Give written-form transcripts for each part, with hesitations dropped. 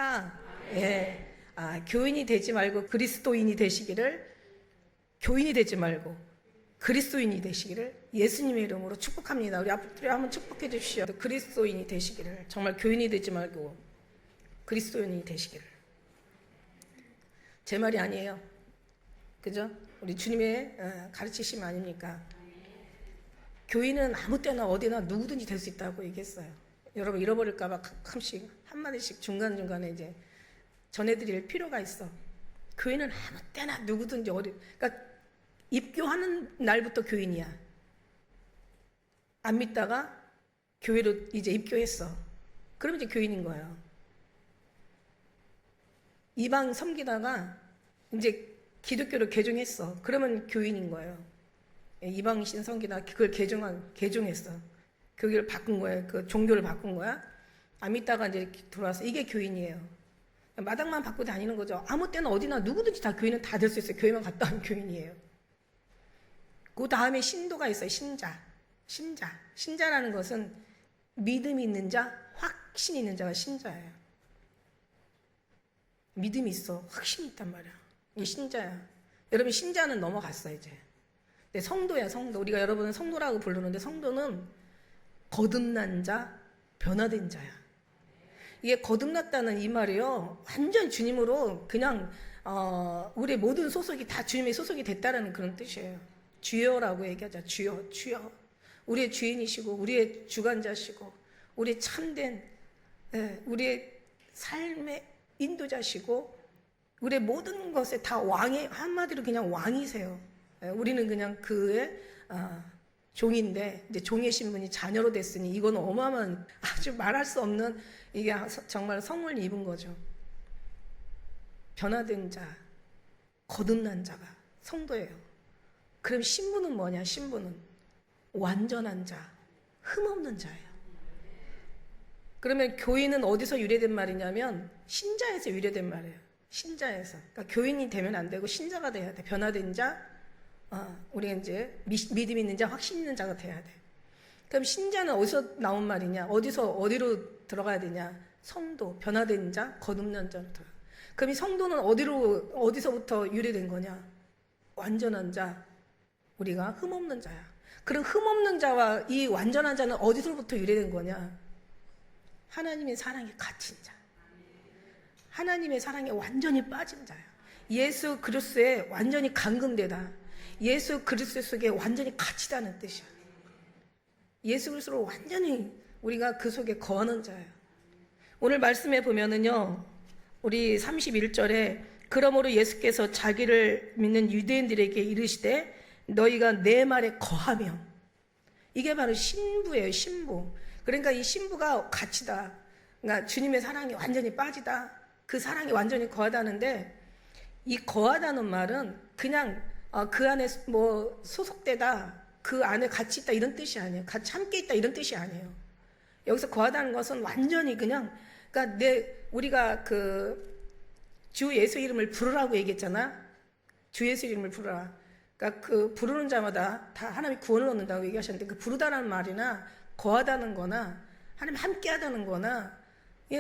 아멘입니까? 예. 교인이 되지 말고 그리스도인이 되시기를, 교인이 되지 말고 그리스도인이 되시기를 예수님의 이름으로 축복합니다. 우리 앞으로 한번 축복해 주십시오. 그리스도인이 되시기를, 정말 교인이 되지 말고 그리스도인이 되시기를. 제 말이 아니에요. 그죠? 우리 주님의 가르치심 아닙니까? 교인은 아무 때나 어디나 누구든지 될 수 있다고 얘기했어요. 여러분 잃어버릴까봐 가끔씩 한마디씩 중간중간에 이제 전해드릴 필요가 있어. 교인은 아무 때나 누구든지 그러니까 입교하는 날부터 교인이야. 안 믿다가 교회로 이제 입교했어. 그럼 이제 교인인 거예요. 이방 섬기다가 이제 기독교를 개종했어. 그러면 교인인 거예요. 이방신 섬기다가 그걸 개종했어. 교회를 바꾼 거야. 그 종교를 바꾼 거야. 안 믿다가 이제 들어와서 이게 교인이에요. 마당만 받고 다니는 거죠. 아무 때나 어디나 누구든지 다 교인은 다 될 수 있어요. 교회만 갔다 하면 교인이에요. 그 다음에 신도가 있어요. 신자라는 것은 믿음이 있는 자, 확신이 있는 자가 신자예요. 믿음이 있어. 확신이 있단 말이야. 이게 신자야. 여러분 신자는 넘어갔어 이제. 근데 성도야, 성도. 우리가 여러분은 성도라고 부르는데 성도는 거듭난 자, 변화된 자야. 이게 거듭났다는 이 말이요, 완전 주님으로 그냥 우리의 모든 소속이 다 주님의 소속이 됐다는 그런 뜻이에요. 주여라고 얘기하자. 주여, 주여. 우리의 주인이시고 우리의 주관자시고 우리의 참된, 우리의 삶의 인도자시고 우리의 모든 것에 다 왕의, 한마디로 그냥 왕이세요. 우리는 그냥 그의 종인데 이제 종의 신분이 자녀로 됐으니 이건 어마어마한, 아주 말할 수 없는, 이게 정말 성을 입은 거죠. 변화된 자, 거듭난 자가 성도예요. 그럼 신분은 뭐냐? 신분은 완전한 자, 흠없는 자예요. 그러면 교인은 어디서 유래된 말이냐면 신자에서 유래된 말이에요. 신자에서. 그러니까 교인이 되면 안 되고 신자가 돼야 돼. 변화된 자, 우리가 이제 믿음 있는 자, 확신 있는 자가 돼야 돼. 그럼 신자는 어디서 나온 말이냐? 어디로 들어가야 되냐? 성도, 변화된 자, 거듭난 자로 들어가. 그럼 이 성도는 어디서부터 유래된 거냐? 완전한 자, 우리가 흠없는 자야. 그럼 흠없는 자와 이 완전한 자는 어디서부터 유래된 거냐? 하나님의 사랑에 갇힌 자. 하나님의 사랑에 완전히 빠진 자야. 예수 그리스도에 완전히 감금되다. 예수 그리스도 속에 완전히 갇히다는 뜻이야. 예수 그리스도로 완전히 우리가 그 속에 거하는 자예요. 오늘 말씀에 보면은요, 우리 31절에 그러므로 예수께서 자기를 믿는 유대인들에게 이르시되 너희가 내 말에 거하며, 이게 바로 신부예요. 신부. 그러니까 이 신부가 갇히다. 그러니까 주님의 사랑이 완전히 빠지다. 그 사랑이 완전히 거하다는데, 이 거하다는 말은 그냥 그 안에 뭐 소속되다, 그 안에 같이 있다 이런 뜻이 아니에요. 같이 함께 있다 이런 뜻이 아니에요. 여기서 거하다는 것은 완전히 그냥, 그러니까 우리가 그 주 예수 이름을 부르라고 얘기했잖아. 주 예수 이름을 부르라. 그러니까 그 부르는 자마다 다 하나님이 구원을 얻는다고 얘기하셨는데, 그 부르다는 말이나 거하다는 거나 하나님 함께 하다는 거나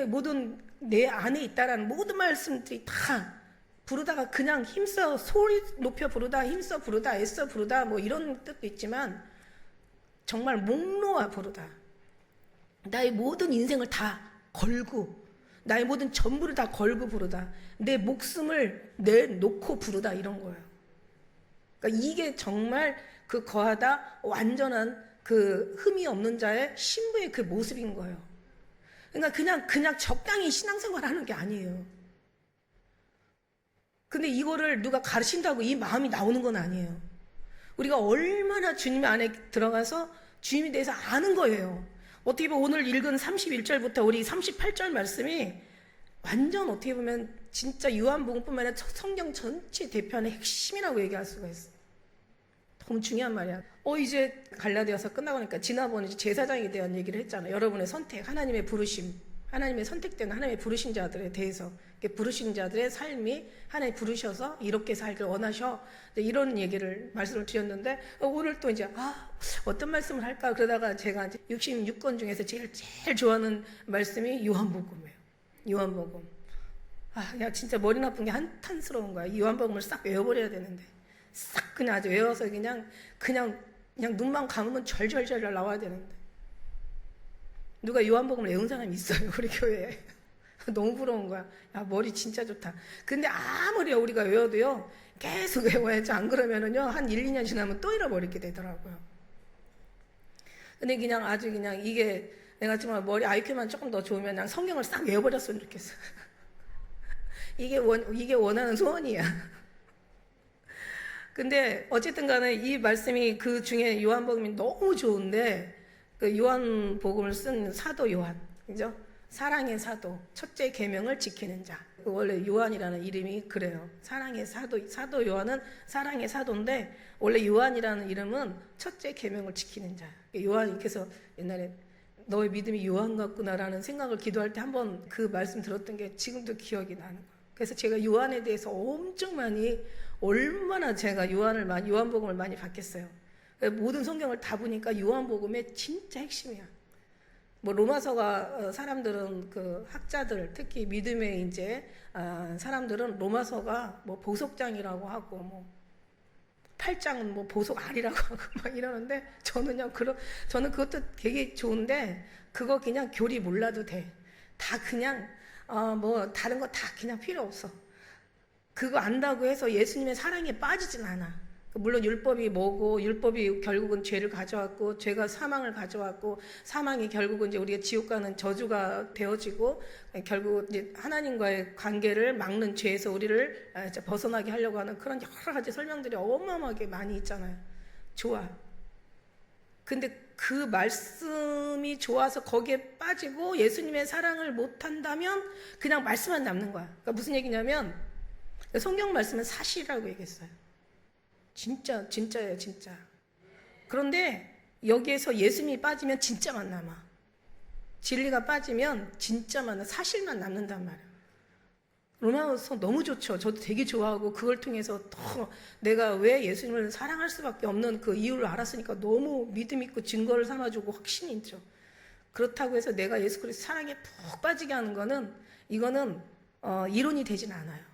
모든 내 안에 있다라는 모든 말씀들이 다 부르다가 그냥 힘써 소리 높여 부르다, 힘써 부르다, 애써 부르다 뭐 이런 뜻도 있지만 정말 목 놓아 부르다. 나의 모든 인생을 다 걸고, 나의 모든 전부를 다 걸고 부르다. 내 목숨을 내놓고 부르다, 이런 거예요. 그러니까 이게 정말 그 거하다, 완전한 그 흠이 없는 자의 신부의 그 모습인 거예요. 그러니까 그냥 적당히 신앙생활 하는 게 아니에요. 근데 이거를 누가 가르친다고 이 마음이 나오는 건 아니에요. 우리가 얼마나 주님 안에 들어가서 주님에 대해서 아는 거예요. 어떻게 보면 오늘 읽은 31절부터 우리 38절 말씀이 완전 어떻게 보면 진짜 요한복음뿐만 아니라 성경 전체 대표하는 핵심이라고 얘기할 수가 있어요. 너무 중요한 말이야. 이제 갈라디아서 끝나고 나니까 지난번에 제사장에 대한 얘기를 했잖아요. 여러분의 선택, 하나님의 부르심, 하나님의 선택된 하나님의 부르신 자들에 대해서, 부르신 자들의 삶이 하나님 부르셔서 이렇게 살길 원하셔, 이런 얘기를 말씀을 드렸는데, 오늘 또 이제 어떤 말씀을 할까 그러다가 제가 이제 66권 중에서 제일 좋아하는 말씀이 요한복음이에요. 요한복음. 그냥 진짜 머리 나쁜 게 한탄스러운 거야. 요한복음을 싹 외워버려야 되는데. 싹 그냥 아주 외워서 그냥 눈만 감으면 절절절 나와야 되는데. 누가 요한복음을 외운 사람이 있어요, 우리 교회에. 너무 부러운 거야. 야, 머리 진짜 좋다. 근데 아무리 우리가 외워도요, 계속 외워야지. 안 그러면은요, 한 1, 2년 지나면 또 잃어버리게 되더라고요. 근데 그냥 아주 그냥 이게 내가 정말 머리 IQ만 조금 더 좋으면 그냥 성경을 싹 외워버렸으면 좋겠어. 이게 원하는 소원이야. 근데 어쨌든 간에 이 말씀이 그 중에 요한복음이 너무 좋은데, 그 요한복음을 쓴 사도 요한, 그죠? 사랑의 사도, 첫째 계명을 지키는 자. 원래 요한이라는 이름이 그래요. 사랑의 사도 요한은 사랑의 사도인데, 원래 요한이라는 이름은 첫째 계명을 지키는 자. 요한이 그래서 옛날에 너의 믿음이 요한 같구나라는 생각을 기도할 때 한번 그 말씀 들었던 게 지금도 기억이 나는 거예요. 그래서 제가 요한에 대해서 엄청 많이, 얼마나 제가 요한복음을 많이 받겠어요. 모든 성경을 다 보니까 요한복음의 진짜 핵심이야. 뭐 로마서가 사람들은 그 학자들, 특히 믿음의 이제 사람들은 로마서가 뭐 보석장이라고 하고 뭐 8장은 뭐 보석 알이라고 하고 막 이러는데, 저는 그것도 되게 좋은데 그거 그냥 교리 몰라도 돼. 다 그냥 뭐 다른 거 다 그냥 필요 없어. 그거 안다고 해서 예수님의 사랑에 빠지진 않아. 물론 율법이 뭐고, 율법이 결국은 죄를 가져왔고, 죄가 사망을 가져왔고, 사망이 결국은 이제 우리가 지옥 가는 저주가 되어지고, 결국 이제 하나님과의 관계를 막는 죄에서 우리를 벗어나게 하려고 하는 그런 여러 가지 설명들이 어마어마하게 많이 있잖아요. 좋아. 근데 그 말씀이 좋아서 거기에 빠지고 예수님의 사랑을 못한다면 그냥 말씀만 남는 거야. 그러니까 무슨 얘기냐면, 성경 말씀은 사실이라고 얘기했어요. 진짜예요, 진짜. 그런데 여기에서 예수님이 빠지면 진짜만 남아. 진리가 빠지면 진짜만, 사실만 남는단 말이에요. 로마서 너무 좋죠. 저도 되게 좋아하고, 그걸 통해서 더 내가 왜 예수님을 사랑할 수밖에 없는 그 이유를 알았으니까 너무 믿음 있고 증거를 삼아주고 확신이 있죠. 그렇다고 해서 내가 예수 그리스도 사랑에 푹 빠지게 하는 거는, 이거는 이론이 되진 않아요.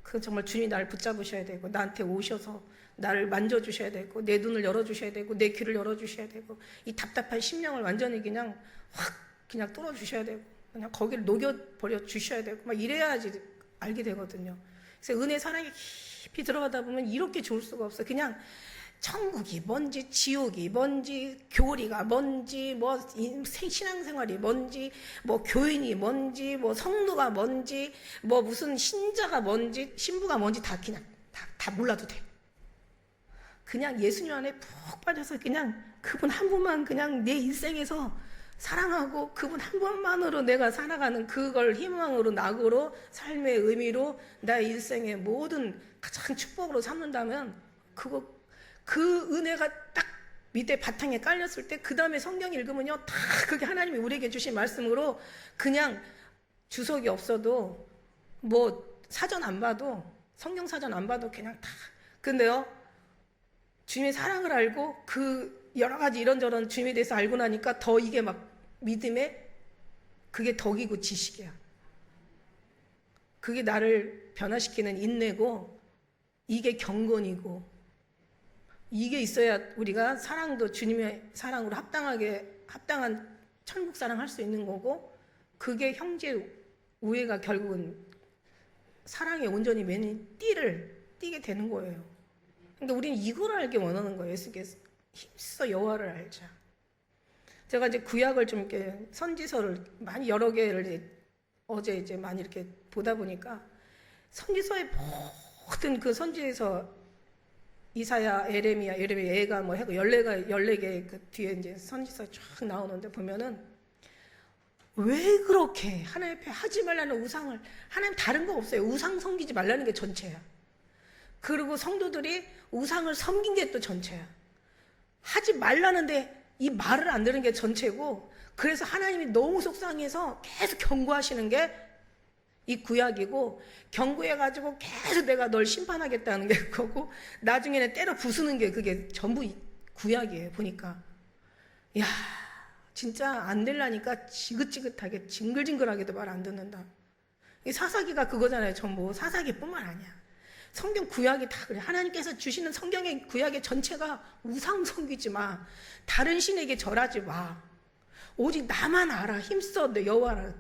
그 정말 주님이 나를 붙잡으셔야 되고, 나한테 오셔서 나를 만져주셔야 되고, 내 눈을 열어주셔야 되고, 내 귀를 열어주셔야 되고, 이 답답한 심령을 완전히 그냥 확 그냥 뚫어주셔야 되고, 그냥 거기를 녹여버려 주셔야 되고, 막 이래야지 알게 되거든요. 그래서 은혜 사랑이 깊이 들어가다 보면 이렇게 좋을 수가 없어요. 그냥 천국이 뭔지, 지옥이 뭔지, 교리가 뭔지, 뭐 신앙생활이 뭔지, 뭐 교인이 뭔지, 뭐 성도가 뭔지, 뭐 무슨 신자가 뭔지, 신부가 뭔지 다 그냥 다 몰라도 돼. 그냥 예수님 안에 푹 빠져서 그냥 그분 한 분만 그냥 내 인생에서 사랑하고, 그분 한 분만으로 내가 살아가는 그걸 희망으로, 낙으로, 삶의 의미로, 나의 인생의 모든 가장 축복으로 삼는다면, 그 은혜가 딱 밑에 바탕에 깔렸을 때, 그 다음에 성경 읽으면요, 다 그게 하나님이 우리에게 주신 말씀으로, 그냥 주석이 없어도, 뭐 사전 안 봐도, 성경 사전 안 봐도 그냥 다. 근데요, 주님의 사랑을 알고 그 여러 가지 이런저런 주님에 대해서 알고 나니까 더 이게 막 믿음에 그게 덕이고 지식이야. 그게 나를 변화시키는 인내고, 이게 경건이고, 이게 있어야 우리가 사랑도 주님의 사랑으로 합당한 천국 사랑 할 수 있는 거고, 그게 형제 우애가 결국은 사랑에 온전히 매는 띠게 되는 거예요. 그러니까 우리는 이걸 알게 원하는 거예요. 예수께서 힘써 여호와를 알자. 제가 이제 구약을 좀 이렇게 선지서를 많이 여러 개를 어제 이제 많이 이렇게 보다 보니까, 선지서의 모든 그 선지서, 이사야, 에레미야, 예가 뭐 해고 14개 그 뒤에 이제 선지서 쫙 나오는데 보면은, 왜 그렇게 하나님 앞에 하지 말라는 우상을, 하나님 다른 거 없어요. 우상 섬기지 말라는 게 전체야. 그리고 성도들이 우상을 섬긴 게 또 전체야. 하지 말라는데 이 말을 안 들은 게 전체고, 그래서 하나님이 너무 속상해서 계속 경고하시는 게 이 구약이고, 경고해가지고 계속 내가 널 심판하겠다는 게 그거고, 나중에는 때려 부수는 게 그게 전부 구약이에요. 보니까 야, 진짜 안 되려니까 지긋지긋하게 징글징글하게도 말 안 듣는다. 이 사사기가 그거잖아요. 전부 사사기뿐만 아니야. 성경 구약이 다 그래. 하나님께서 주시는 성경의 구약의 전체가 우상 섬기지 마. 다른 신에게 절하지 마. 오직 나만 알아. 힘써 내 여호와라.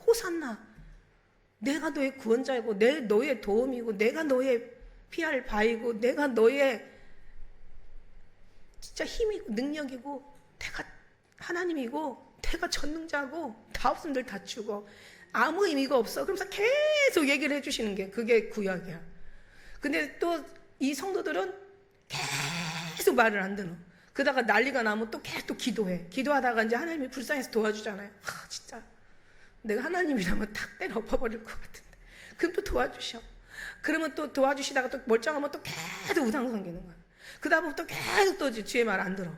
호산나. 내가 너의 구원자이고 너의 도움이고 내가 너의 피할 바이고 내가 너의 진짜 힘이고 능력이고 내가 하나님이고 내가 전능자고 다 없으면 늘 다치고 아무 의미가 없어. 그러면서 계속 얘기를 해주시는 게 그게 구약이야. 근데 또 이 성도들은 계속 말을 안 듣는. 그러다가 난리가 나면 또 계속 기도해. 기도하다가 이제 하나님이 불쌍해서 도와주잖아요. 진짜 내가 하나님이라면 탁 때려 엎어버릴 것 같은데. 그럼 또 도와주셔. 그러면 또 도와주시다가 또 멀쩡하면 또 계속 우상 섬기는 거야. 그 다음부터 또 계속 또 주의 말 안 들어.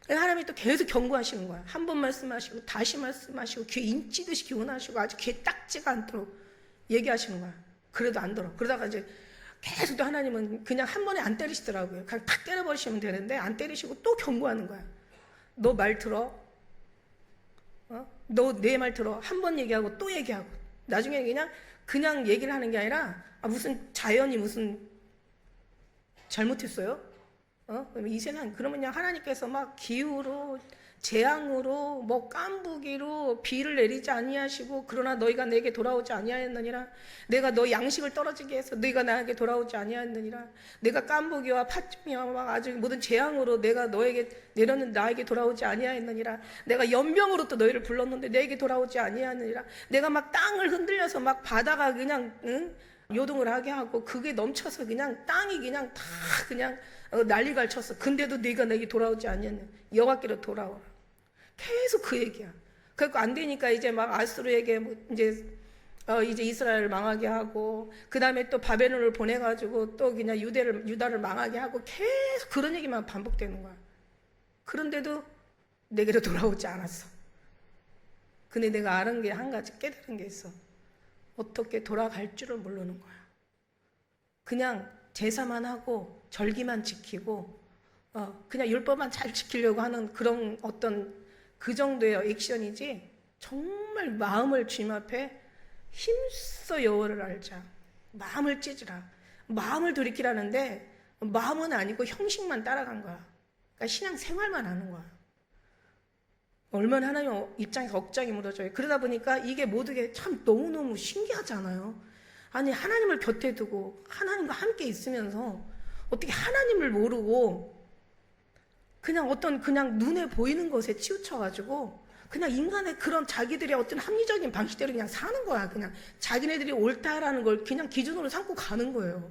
하나님이 또 계속 경고하시는 거야. 한 번 말씀하시고 다시 말씀하시고 귀에 인치듯이 기원하시고 아주 귀에 딱지가 않도록 얘기하시는 거야. 그래도 안 들어. 그러다가 이제 계속 또 하나님은 그냥 한 번에 안 때리시더라고요. 그냥 탁 때려버리시면 되는데 안 때리시고 또 경고하는 거야. 너 말 들어? 너 내 말 들어? 한 번 얘기하고 또 얘기하고 나중에 그냥 얘기를 하는 게 아니라 무슨 자연이 무슨 잘못했어요? 이 세상 그러면 그냥 하나님께서 막 기후로 재앙으로 뭐 깐부기로 비를 내리지 아니하시고 그러나 너희가 내게 돌아오지 아니하였느니라. 내가 너 양식을 떨어지게 해서 너희가 나에게 돌아오지 아니하였느니라. 내가 깐부기와 팥죽이와 막 아주 모든 재앙으로 내가 너에게 내렸는데 나에게 돌아오지 아니하였느니라. 내가 연병으로 또 너희를 불렀는데 내게 돌아오지 아니하였느니라. 내가 막 땅을 흔들려서 막 바다가 그냥 요동을 하게 하고 그게 넘쳐서 그냥 땅이 그냥 다 그냥 난리가 쳤어. 근데도 네가 내게 돌아오지 아니하느냐. 여호와께로 돌아오라. 계속 그 얘기야. 그래서 안 되니까 이제 막 아수르에게 이제 이스라엘을 망하게 하고 그 다음에 또 바벨론을 보내가지고 또 그냥 유다를 망하게 하고 계속 그런 얘기만 반복되는 거야. 그런데도 내게로 돌아오지 않았어. 근데 내가 아는 게 한 가지 깨달은 게 있어. 어떻게 돌아갈 줄을 모르는 거야. 그냥 제사만 하고 절기만 지키고 그냥 율법만 잘 지키려고 하는 그런 어떤 그 정도의 액션이지 정말 마음을 주님 앞에 힘써 여호와를 알자. 마음을 찢으라. 마음을 돌이키라는데 마음은 아니고 형식만 따라간 거야. 그러니까 신앙 생활만 하는 거야. 얼마나 하나님 입장에서 억장이 무너져요. 그러다 보니까 이게 모든 게 참 너무너무 신기하잖아요. 아니 하나님을 곁에 두고 하나님과 함께 있으면서 어떻게 하나님을 모르고 그냥 눈에 보이는 것에 치우쳐가지고 그냥 인간의 그런 자기들의 어떤 합리적인 방식대로 그냥 사는 거야. 그냥 자기네들이 옳다라는 걸 그냥 기준으로 삼고 가는 거예요.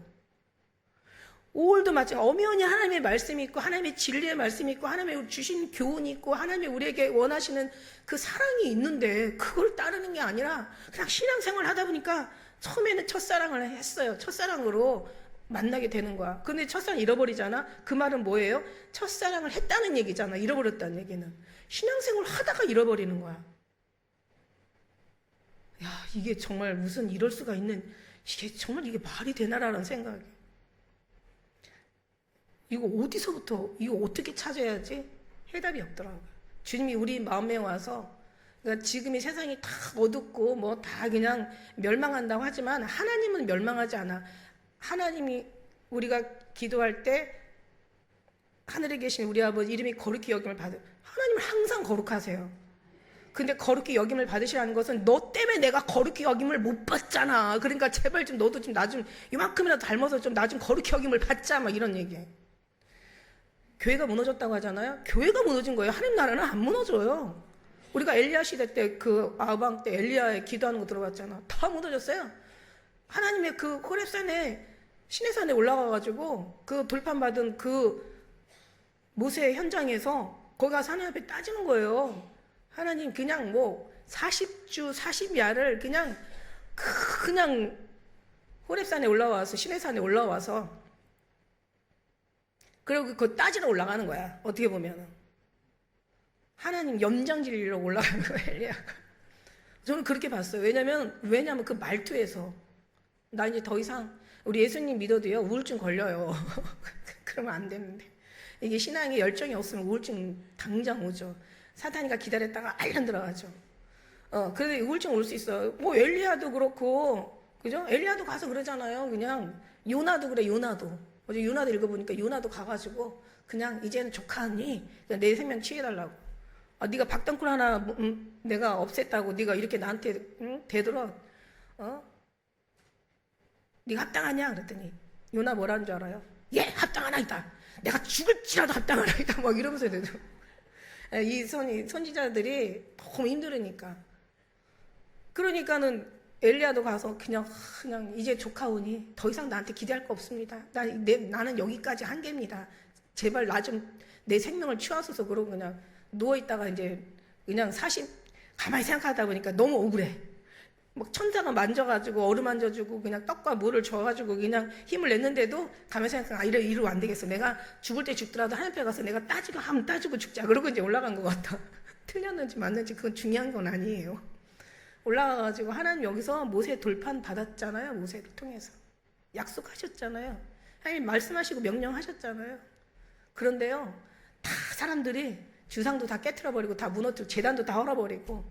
5월도 마찬가지. 엄연히 하나님의 말씀이 있고 하나님의 진리의 말씀이 있고 하나님의 주신 교훈이 있고 하나님의 우리에게 원하시는 그 사랑이 있는데 그걸 따르는 게 아니라 그냥 신앙생활 하다 보니까 처음에는 첫사랑을 했어요. 첫사랑으로 만나게 되는 거야. 근데 첫사랑 잃어버리잖아. 그 말은 뭐예요? 첫사랑을 했다는 얘기잖아. 잃어버렸다는 얘기는. 신앙생활 하다가 잃어버리는 거야. 야, 이게 정말 무슨 이럴 수가 있는, 이게 정말 이게 말이 되나라는 생각이. 이거 어디서부터, 이거 어떻게 찾아야지? 해답이 없더라고요. 주님이 우리 마음에 와서, 그러니까 지금이 세상이 다 어둡고 뭐 다 그냥 멸망한다고 하지만 하나님은 멸망하지 않아. 하나님이 우리가 기도할 때 하늘에 계신 우리 아버지 이름이 거룩히 여김을 하나님은 항상 거룩하세요. 근데 거룩히 여김을 받으시라는 것은 너 때문에 내가 거룩히 여김을 못 받잖아. 그러니까 제발 좀 너도 좀 나 좀 이만큼이라도 닮아서 좀 나 좀 거룩히 여김을 받자 막 이런 얘기해. 교회가 무너졌다고 하잖아요. 교회가 무너진 거예요. 하나님 나라는 안 무너져요. 우리가 엘리야 시대 때 그 아방 때 엘리야의 기도하는 거 들어봤잖아. 다 무너졌어요. 하나님의 그 호렙산에 시내산에 올라가가지고 그 돌판받은 그 모세 현장에서 거기 가서 하나님 앞에 따지는 거예요. 하나님 그냥 뭐 40주 40야를 그냥 호렙산에 올라와서 시내산에 올라와서 그리고 그거 따지러 올라가는 거야. 어떻게 보면은 하나님 염장질리러 올라가는 거야 엘리야가. 저는 그렇게 봤어요. 왜냐면 그 말투에서 나 이제 더 이상 우리 예수님 믿어도요 우울증 걸려요. 그러면 안 되는데 이게 신앙에 열정이 없으면 우울증 당장 오죠. 사탄이가 기다렸다가 알련 들어가죠. 그래도 우울증 올 수 있어요. 뭐 엘리야도 그렇고, 그죠? 엘리야도 가서 그러잖아요. 그냥 요나도 그래, 요나도. 어제 요나도 읽어보니까 요나도 가가지고 그냥 이제는 족하니 그냥 내 생명 취해달라고. 네가 박덩굴 하나 내가 없앴다고 네가 이렇게 나한테 대들어. 네가 합당하냐? 그랬더니 요나 뭐라는 줄 알아요? 예, 합당하나이다. 내가 죽을지라도 합당하나이다. 막 이러면서 되죠. 이 선지자들이 너무 힘들으니까. 그러니까는 엘리야도 가서 그냥 이제 조카오니 더 이상 나한테 기대할 거 없습니다. 나는 여기까지 한계입니다. 제발 나 좀 내 생명을 취하소서. 그러고 그냥 누워있다가 이제 그냥 가만히 생각하다 보니까 너무 억울해. 막 천사가 만져가지고 어루만져주고 그냥 떡과 물을 줘가지고 그냥 힘을 냈는데도 가만히 생각하면 이러고 안 되겠어. 내가 죽을 때 죽더라도 하나님 앞에 가서 내가 따지고 죽자. 그러고 이제 올라간 것 같아. 틀렸는지 맞는지 그건 중요한 건 아니에요. 올라가가지고 하나님 여기서 모세 돌판 받았잖아요. 모세를 통해서 약속하셨잖아요. 하나님 말씀하시고 명령하셨잖아요. 그런데요, 다 사람들이 주상도 다 깨트려버리고 다 무너뜨리고 제단도 다 헐어버리고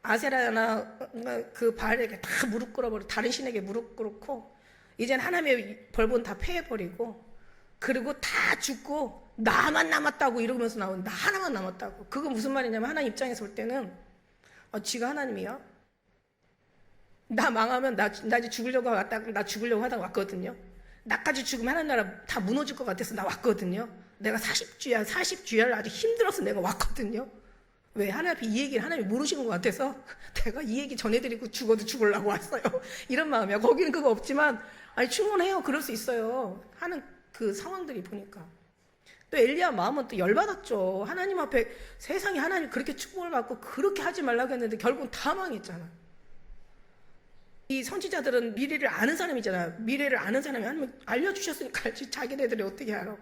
아세라나 그 바알에게 다 무릎 꿇어버리고 다른 신에게 무릎 꿇고 이제는 하나님의 벌본 다 패해버리고 그리고 다 죽고 나만 남았다고 이러면서 나 하나만 남았다고. 그거 무슨 말이냐면 하나님 입장에서 볼 때는 지가 하나님이야? 나 망하면 나 이제 죽으려고 하다가 왔거든요. 나까지 죽으면 하나님 나라 다 무너질 것 같아서 나 왔거든요. 내가 40주야를 아주 힘들어서 내가 왔거든요. 왜? 하나님 앞에 이 얘기를 하나님이 모르시는 것 같아서 내가 이 얘기 전해드리고 죽어도 죽으려고 왔어요. 이런 마음이야. 거기는 그거 없지만 충분해요. 그럴 수 있어요. 하는 그 상황들이 보니까. 또 엘리야 마음은 또 열받았죠. 하나님 앞에 세상에 하나님 그렇게 축복을 받고 그렇게 하지 말라고 했는데 결국은 다 망했잖아. 이 선지자들은 미래를 아는 사람이잖아. 미래를 아는 사람이 하나님 알려주셨으니까 알지. 자기네들이 어떻게 알아.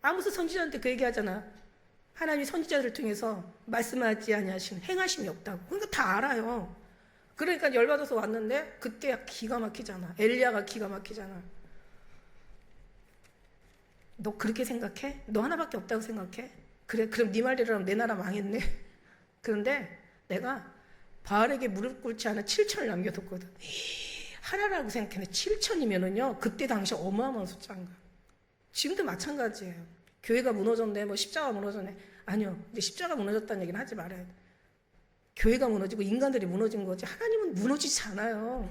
아무서 선지자한테 그 얘기하잖아. 하나님이 선지자들을 통해서 말씀하지 아니하신 행하심이 없다고. 그러니까 다 알아요. 그러니까 열받아서 왔는데 그때 기가 막히잖아. 엘리야가 기가 막히잖아. 너 그렇게 생각해? 너 하나밖에 없다고 생각해? 그래, 그럼 네 말대로라면 내 나라 망했네. 그런데 내가 바알에게 무릎 꿇지 않은 7천을 남겨뒀거든. 하나라고 생각했는데 7천이면은요 그때 당시 어마어마한 숫자인가. 지금도 마찬가지예요. 교회가 무너졌네, 뭐 십자가 무너졌네. 아니요, 이제 십자가 무너졌다는 얘기는 하지 말아요. 교회가 무너지고 인간들이 무너진 거지 하나님은 무너지지 않아요.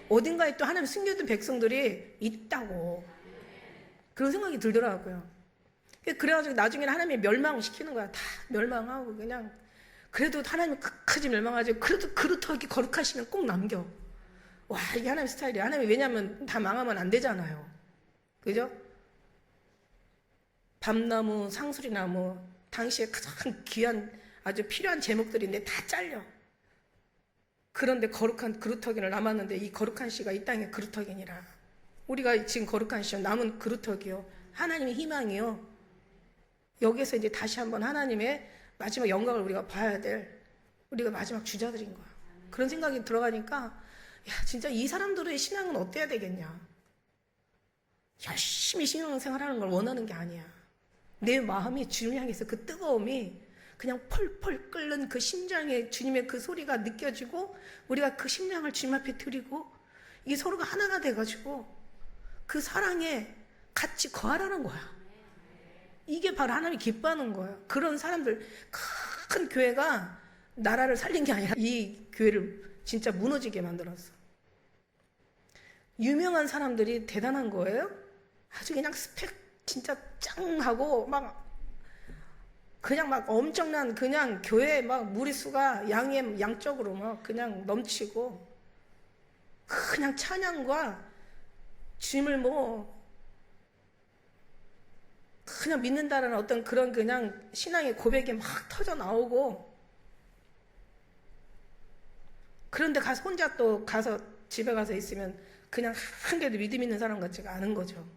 어딘가에 또 하나님 숨겨둔 백성들이 있다고. 그런 생각이 들더라고요. 그래가지고 나중에는 하나님이 멸망시키는 거야. 다 멸망하고 그냥. 그래도 하나님은 끝까지 멸망하지. 그래도 그렇게 거룩하시면 꼭 남겨. 와, 이게 하나님 스타일이야. 하나님이 왜냐면 다 망하면 안 되잖아요. 그죠? 밤나무, 상수리나무, 당시에 가장 귀한 아주 필요한 제목들인데 다 잘려. 그런데 거룩한 그루터기를 남았는데 이 거룩한 씨가 이 땅의 그루터기니라. 우리가 지금 거룩한 씨요. 남은 그루터기요. 하나님의 희망이요. 여기서 이제 다시 한번 하나님의 마지막 영광을 우리가 봐야 될 우리가 마지막 주자들인 거야. 그런 생각이 들어가니까 야, 진짜 이 사람들의 신앙은 어때야 되겠냐. 열심히 신앙생활하는 걸 원하는 게 아니야. 내 마음이 주님 향해서 그 뜨거움이 그냥 펄펄 끓는 그 심장에 주님의 그 소리가 느껴지고 우리가 그 심장을 주님 앞에 드리고 이 서로가 하나가 돼가지고 그 사랑에 같이 거하라는 거야. 이게 바로 하나님이 기뻐하는 거야. 그런 사람들, 큰 교회가 나라를 살린 게 아니라 이 교회를 진짜 무너지게 만들었어. 유명한 사람들이 대단한 거예요. 아주 그냥 스펙 진짜 짱하고 그냥 엄청난 그냥 교회 무리수가 양적으로 그냥 넘치고 그냥 찬양과 주님을 그냥 믿는다라는 어떤 그런 그냥 신앙의 고백이 막 터져 나오고 그런데 혼자 또 가서 집에 가서 있으면 그냥 한 개도 믿음 있는 사람 같지가 않은 거죠.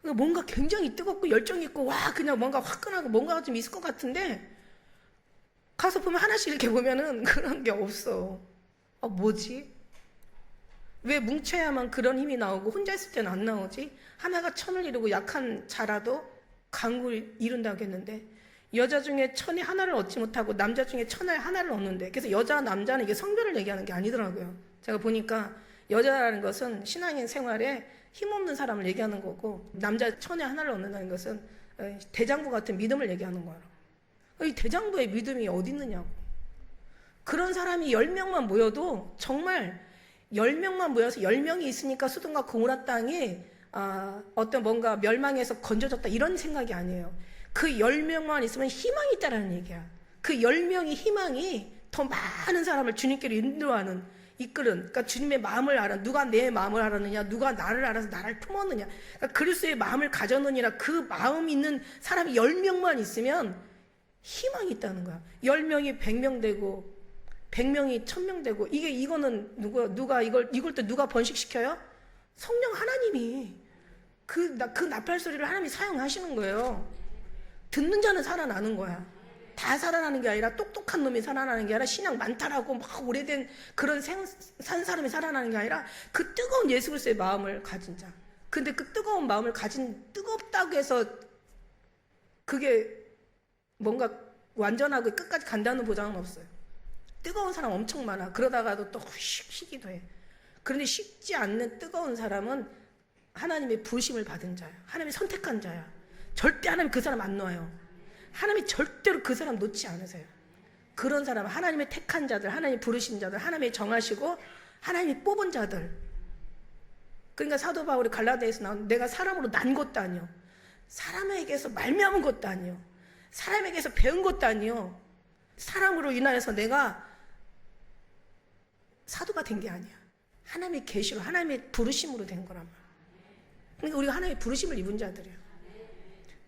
뭔가 굉장히 뜨겁고 열정 있고 그냥 뭔가 화끈하고 뭔가가 좀 있을 것 같은데 가서 보면 하나씩 이렇게 보면은 그런 게 없어. 뭐지? 왜 뭉쳐야만 그런 힘이 나오고 혼자 있을 때는 안 나오지? 하나가 천을 이루고 약한 자라도 강국을 이룬다고 했는데 여자 중에 천에 하나를 얻지 못하고 남자 중에 천에 하나를 얻는데, 그래서 여자 남자는 이게 성별을 얘기하는 게 아니더라고요. 제가 보니까 여자라는 것은 신앙인 생활에 힘없는 사람을 얘기하는 거고, 남자 천에 하나를 얻는다는 것은 대장부 같은 믿음을 얘기하는 거예요. 이 대장부의 믿음이 어디 있느냐고. 그런 사람이 10명만 모여도, 정말 10명만 모여서 10명이 있으니까 소돔과 고모라 땅이 어떤 뭔가 멸망해서 건져졌다 이런 생각이 아니에요. 그 10명만 있으면 희망이 있다라는 얘기야. 그 10명의 희망이 더 많은 사람을 주님께로 인도하는, 이끄는, 그러니까 주님의 마음을 알아. 누가 내 마음을 알았느냐, 누가 나를 알아서 나를 품었느냐. 그러니까 그리스도의 마음을 가졌느니라. 그 마음 있는 사람이 10명만 있으면 희망이 있다는 거야. 10명이 100명 되고 100명이 1000명 되고, 이거는 누가 이걸 또 누가 번식시켜요? 성령 하나님이 그 나팔 소리를 하나님이 사용하시는 거예요. 듣는 자는 살아나는 거야. 다 살아나는 게 아니라 똑똑한 놈이 살아나는 게 아니라 신앙 많다라고 막 오래된 그런 산 사람이 살아나는 게 아니라 그 뜨거운 예수 그리스도의 마음을 가진 자. 근데 그 뜨거운 마음을 가진, 뜨겁다고 해서 그게 뭔가 완전하고 끝까지 간다는 보장은 없어요. 뜨거운 사람 엄청 많아. 그러다가도 또 식기도 해. 그런데 식지 않는 뜨거운 사람은 하나님의 부르심을 받은 자야. 하나님의 선택한 자야. 절대 하나님 그 사람 안 놓아요. 하나님이 절대로 그 사람 놓지 않으세요. 그런 사람, 하나님의 택한 자들, 하나님의 부르신 자들, 하나님이 정하시고 하나님이 뽑은 자들. 그러니까 사도 바울이 갈라디아에서 나온, 내가 사람으로 난 것도 아니요, 사람에게서 말미암은 것도 아니요, 사람에게서 배운 것도 아니요, 사람으로 인하여서 내가 사도가 된 게 아니야. 하나님의 계시로, 하나님의 부르심으로 된 거란 말이야. 그러니까 우리가 하나님의 부르심을 입은 자들이야.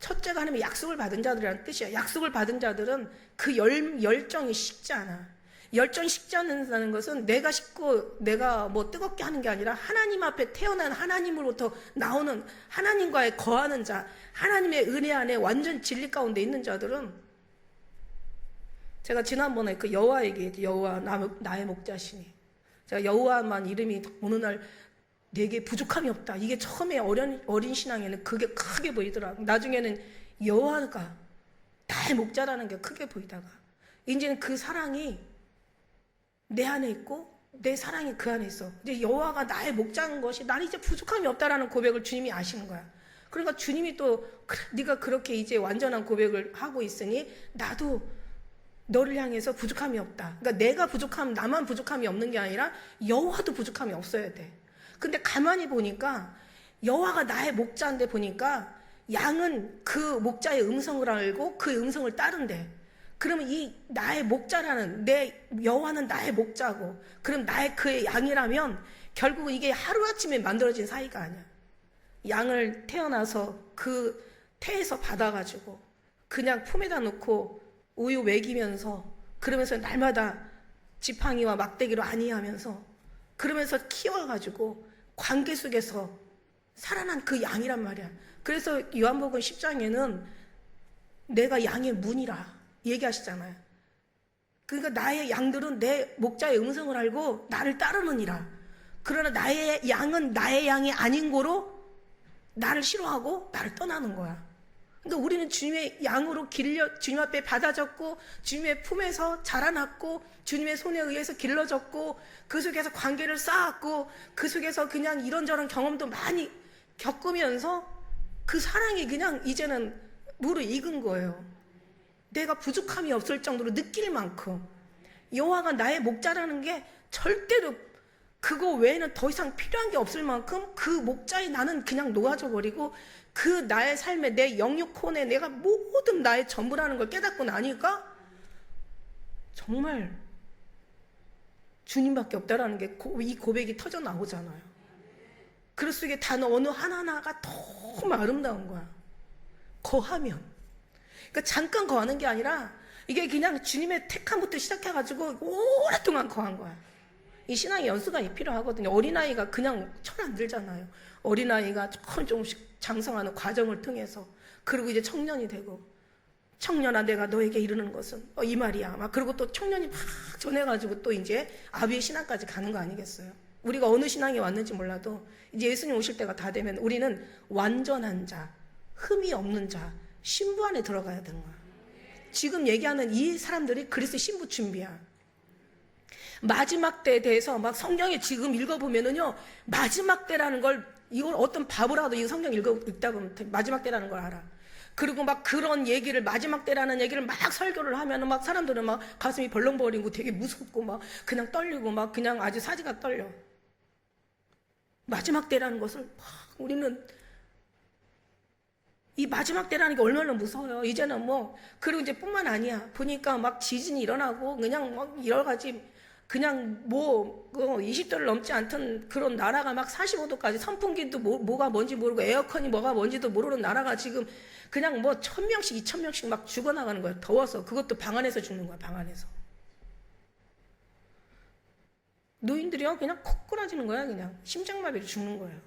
첫째가 하나님의 약속을 받은 자들이라는 뜻이야. 약속을 받은 자들은 그 열정이 식지 않아. 열정이 식지 않는다는 것은 내가 식고 내가 뭐 뜨겁게 하는 게 아니라 하나님 앞에 태어난 하나님으로부터 나오는, 하나님과의 거하는 자, 하나님의 은혜 안에 완전 진리 가운데 있는 자들은, 제가 지난번에 그 여호와 얘기했죠. 여호와 나의 목자시니. 제가 여호와만 이름이 어느 날 내게 부족함이 없다. 이게 처음에 어린 신앙에는 그게 크게 보이더라고. 나중에는 여호와가 나의 목자라는 게 크게 보이다가, 이제는 그 사랑이 내 안에 있고 내 사랑이 그 안에 있어. 이제 여호와가 나의 목자인 것이, 나는 이제 부족함이 없다라는 고백을 주님이 아시는 거야. 그러니까 주님이 또, 그래, 네가 그렇게 이제 완전한 고백을 하고 있으니 나도 너를 향해서 부족함이 없다. 그러니까 내가 나만 부족함이 없는 게 아니라 여호와도 부족함이 없어야 돼. 근데 가만히 보니까 여호와가 나의 목자인데, 보니까 양은 그 목자의 음성을 알고 그 음성을 따른대. 그러면 이 나의 목자라는, 내 여호와는 나의 목자고, 그럼 그의 양이라면 결국은 이게 하루아침에 만들어진 사이가 아니야. 양을 태어나서 그 태에서 받아가지고 그냥 품에다 놓고 우유 먹이면서, 그러면서 날마다 지팡이와 막대기로 안위하면서, 그러면서 키워가지고 관계 속에서 살아난 그 양이란 말이야. 그래서 요한복음 10장에는 내가 양의 문이라 얘기하시잖아요. 그러니까 나의 양들은 내 목자의 음성을 알고 나를 따르느니라. 그러나 나의 양은 나의 양이 아닌 거로 나를 싫어하고 나를 떠나는 거야. 그러니까 우리는 주님의 양으로 주님 앞에 받아졌고, 주님의 품에서 자라났고, 주님의 손에 의해서 길러졌고, 그 속에서 관계를 쌓았고, 그 속에서 그냥 이런저런 경험도 많이 겪으면서 그 사랑이 그냥 이제는 무르익은 거예요. 내가 부족함이 없을 정도로 느낄 만큼 여호와가 나의 목자라는 게 절대로 그거 외에는 더 이상 필요한 게 없을 만큼 그 목자에 나는 그냥 놓아져 버리고, 그 나의 삶에, 내 영육혼에 내가 모든 나의 전부라는 걸 깨닫고 나니까 정말 주님밖에 없다라는 게 이 고백이 터져 나오잖아요. 그 속에 단어 어느 하나하나가 너무 아름다운 거야. 거하면. 그러니까 잠깐 거하는 게 아니라 이게 그냥 주님의 택함부터 시작해가지고 오랫동안 거한 거야. 이 신앙의 연수가 필요하거든요. 어린아이가 그냥 철 안 들잖아요. 어린아이가 조금씩 장성하는 과정을 통해서, 그리고 이제 청년이 되고, 청년아 내가 너에게 이르는 것은 이 말이야. 막 그리고 또 청년이 막 전해가지고 또 이제 아비의 신앙까지 가는 거 아니겠어요? 우리가 어느 신앙에 왔는지 몰라도 이제 예수님 오실 때가 다 되면 우리는 완전한 자, 흠이 없는 자, 신부 안에 들어가야 되는 거야. 지금 얘기하는 이 사람들이 그리스도의 신부 준비야. 마지막 때에 대해서 막 성경에 지금 읽어보면은요, 마지막 때라는 걸, 이걸 어떤 바보라도 이 성경 읽다 보면 마지막 때라는 걸 알아. 그리고 막 그런 얘기를, 마지막 때라는 얘기를 막 설교를 하면은 막 사람들은 막 가슴이 벌렁거리고 되게 무섭고 막 그냥 떨리고 막 그냥 아주 사지가 떨려. 마지막 때라는 것을 막 우리는 이 마지막 때라는 게 얼마나 무서워요. 이제는 뭐, 그리고 이제 뿐만 아니야. 보니까 막 지진이 일어나고 그냥 막 여러 가지 그냥 뭐 20도를 넘지 않던 그런 나라가 막 45도까지 선풍기도 뭐가 뭔지 모르고 에어컨이 뭐가 뭔지도 모르는 나라가 지금 그냥 뭐 1000명씩 2000명씩 막 죽어나가는 거야. 더워서. 그것도 방 안에서 죽는 거야. 방 안에서. 노인들이요 그냥 콕 끊어지는 거야. 그냥 심장마비로 죽는 거예요.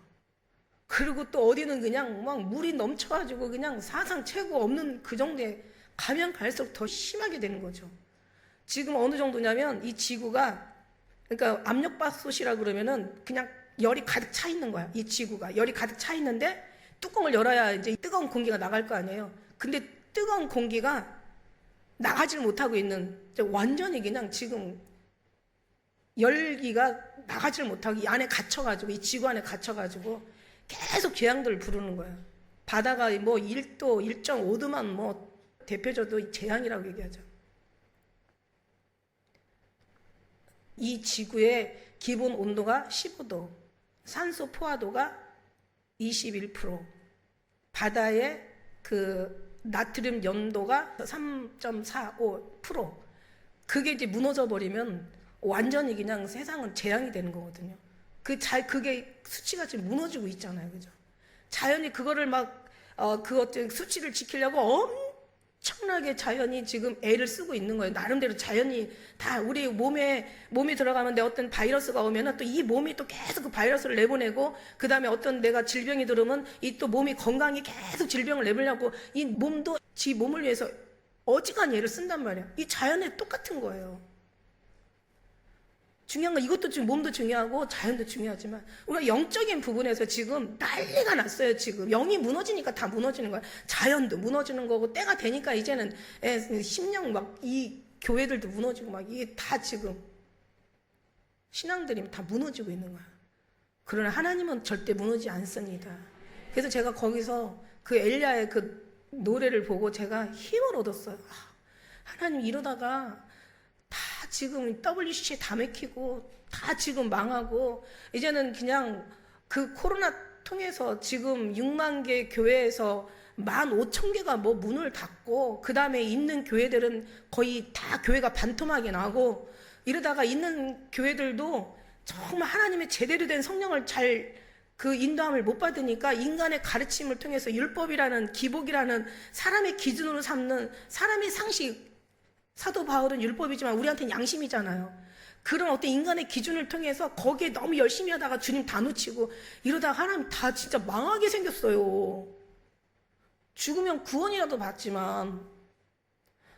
그리고 또 어디는 그냥 막 물이 넘쳐가지고 그냥 사상 최고 없는 그 정도에 가면 갈수록 더 심하게 되는 거죠. 지금 어느 정도냐면 이 지구가, 그러니까 압력밥솥이라 그러면은 그냥 열이 가득 차 있는 거야. 이 지구가 열이 가득 차 있는데 뚜껑을 열어야 이제 뜨거운 공기가 나갈 거 아니에요. 근데 뜨거운 공기가 나가질 못하고 있는, 완전히 그냥 지금 열기가 나가질 못하고 이 안에 갇혀가지고, 이 지구 안에 갇혀가지고 계속 재앙들을 부르는 거예요. 바다가 뭐 1도, 1.5도만 뭐 대표적으로 재앙이라고 얘기하죠. 이 지구의 기본 온도가 15도, 산소 포화도가 21%, 바다의 그 나트륨 염도가 3.45%. 그게 이제 무너져 버리면 완전히 그냥 세상은 재앙이 되는 거거든요. 그게 수치가 지금 무너지고 있잖아요. 그죠? 자연이 그거를 그 어떤 수치를 지키려고 엄청나게 자연이 지금 애를 쓰고 있는 거예요. 나름대로 자연이 다 우리 몸에 들어가는데 어떤 바이러스가 오면은 또 이 몸이 또 계속 그 바이러스를 내보내고, 그 다음에 어떤 내가 질병이 들으면 이 또 몸이 건강히 계속 질병을 내보려고 이 몸도 지 몸을 위해서 어지간히 애를 쓴단 말이야. 이 자연에 똑같은 거예요. 중요한 건 이것도 지금 몸도 중요하고 자연도 중요하지만 우리가 영적인 부분에서 지금 난리가 났어요. 지금 영이 무너지니까 다 무너지는 거야. 자연도 무너지는 거고, 때가 되니까 이제는 심령 막 이 교회들도 무너지고 막 이게 다 지금 신앙들이 다 무너지고 있는 거야. 그러나 하나님은 절대 무너지지 않습니다. 그래서 제가 거기서 그 엘리야의 그 노래를 보고 제가 힘을 얻었어요. 하나님, 이러다가 다 지금 WCC 다 막히고 다 지금 망하고 이제는 그냥 그 코로나 통해서 지금 6만 개 교회에서 15,000개가 뭐 문을 닫고, 그 다음에 있는 교회들은 거의 다 교회가 반토막이 나고, 이러다가 있는 교회들도 정말 하나님의 제대로 된 성령을 잘 그 인도함을 못 받으니까 인간의 가르침을 통해서 율법이라는 기복이라는 사람의 기준으로 삼는 사람의 상식, 사도 바울은 율법이지만 우리한테는 양심이잖아요. 그런 어떤 인간의 기준을 통해서 거기에 너무 열심히 하다가 주님 다 놓치고 이러다가 하나님 다 진짜 망하게 생겼어요. 죽으면 구원이라도 받지만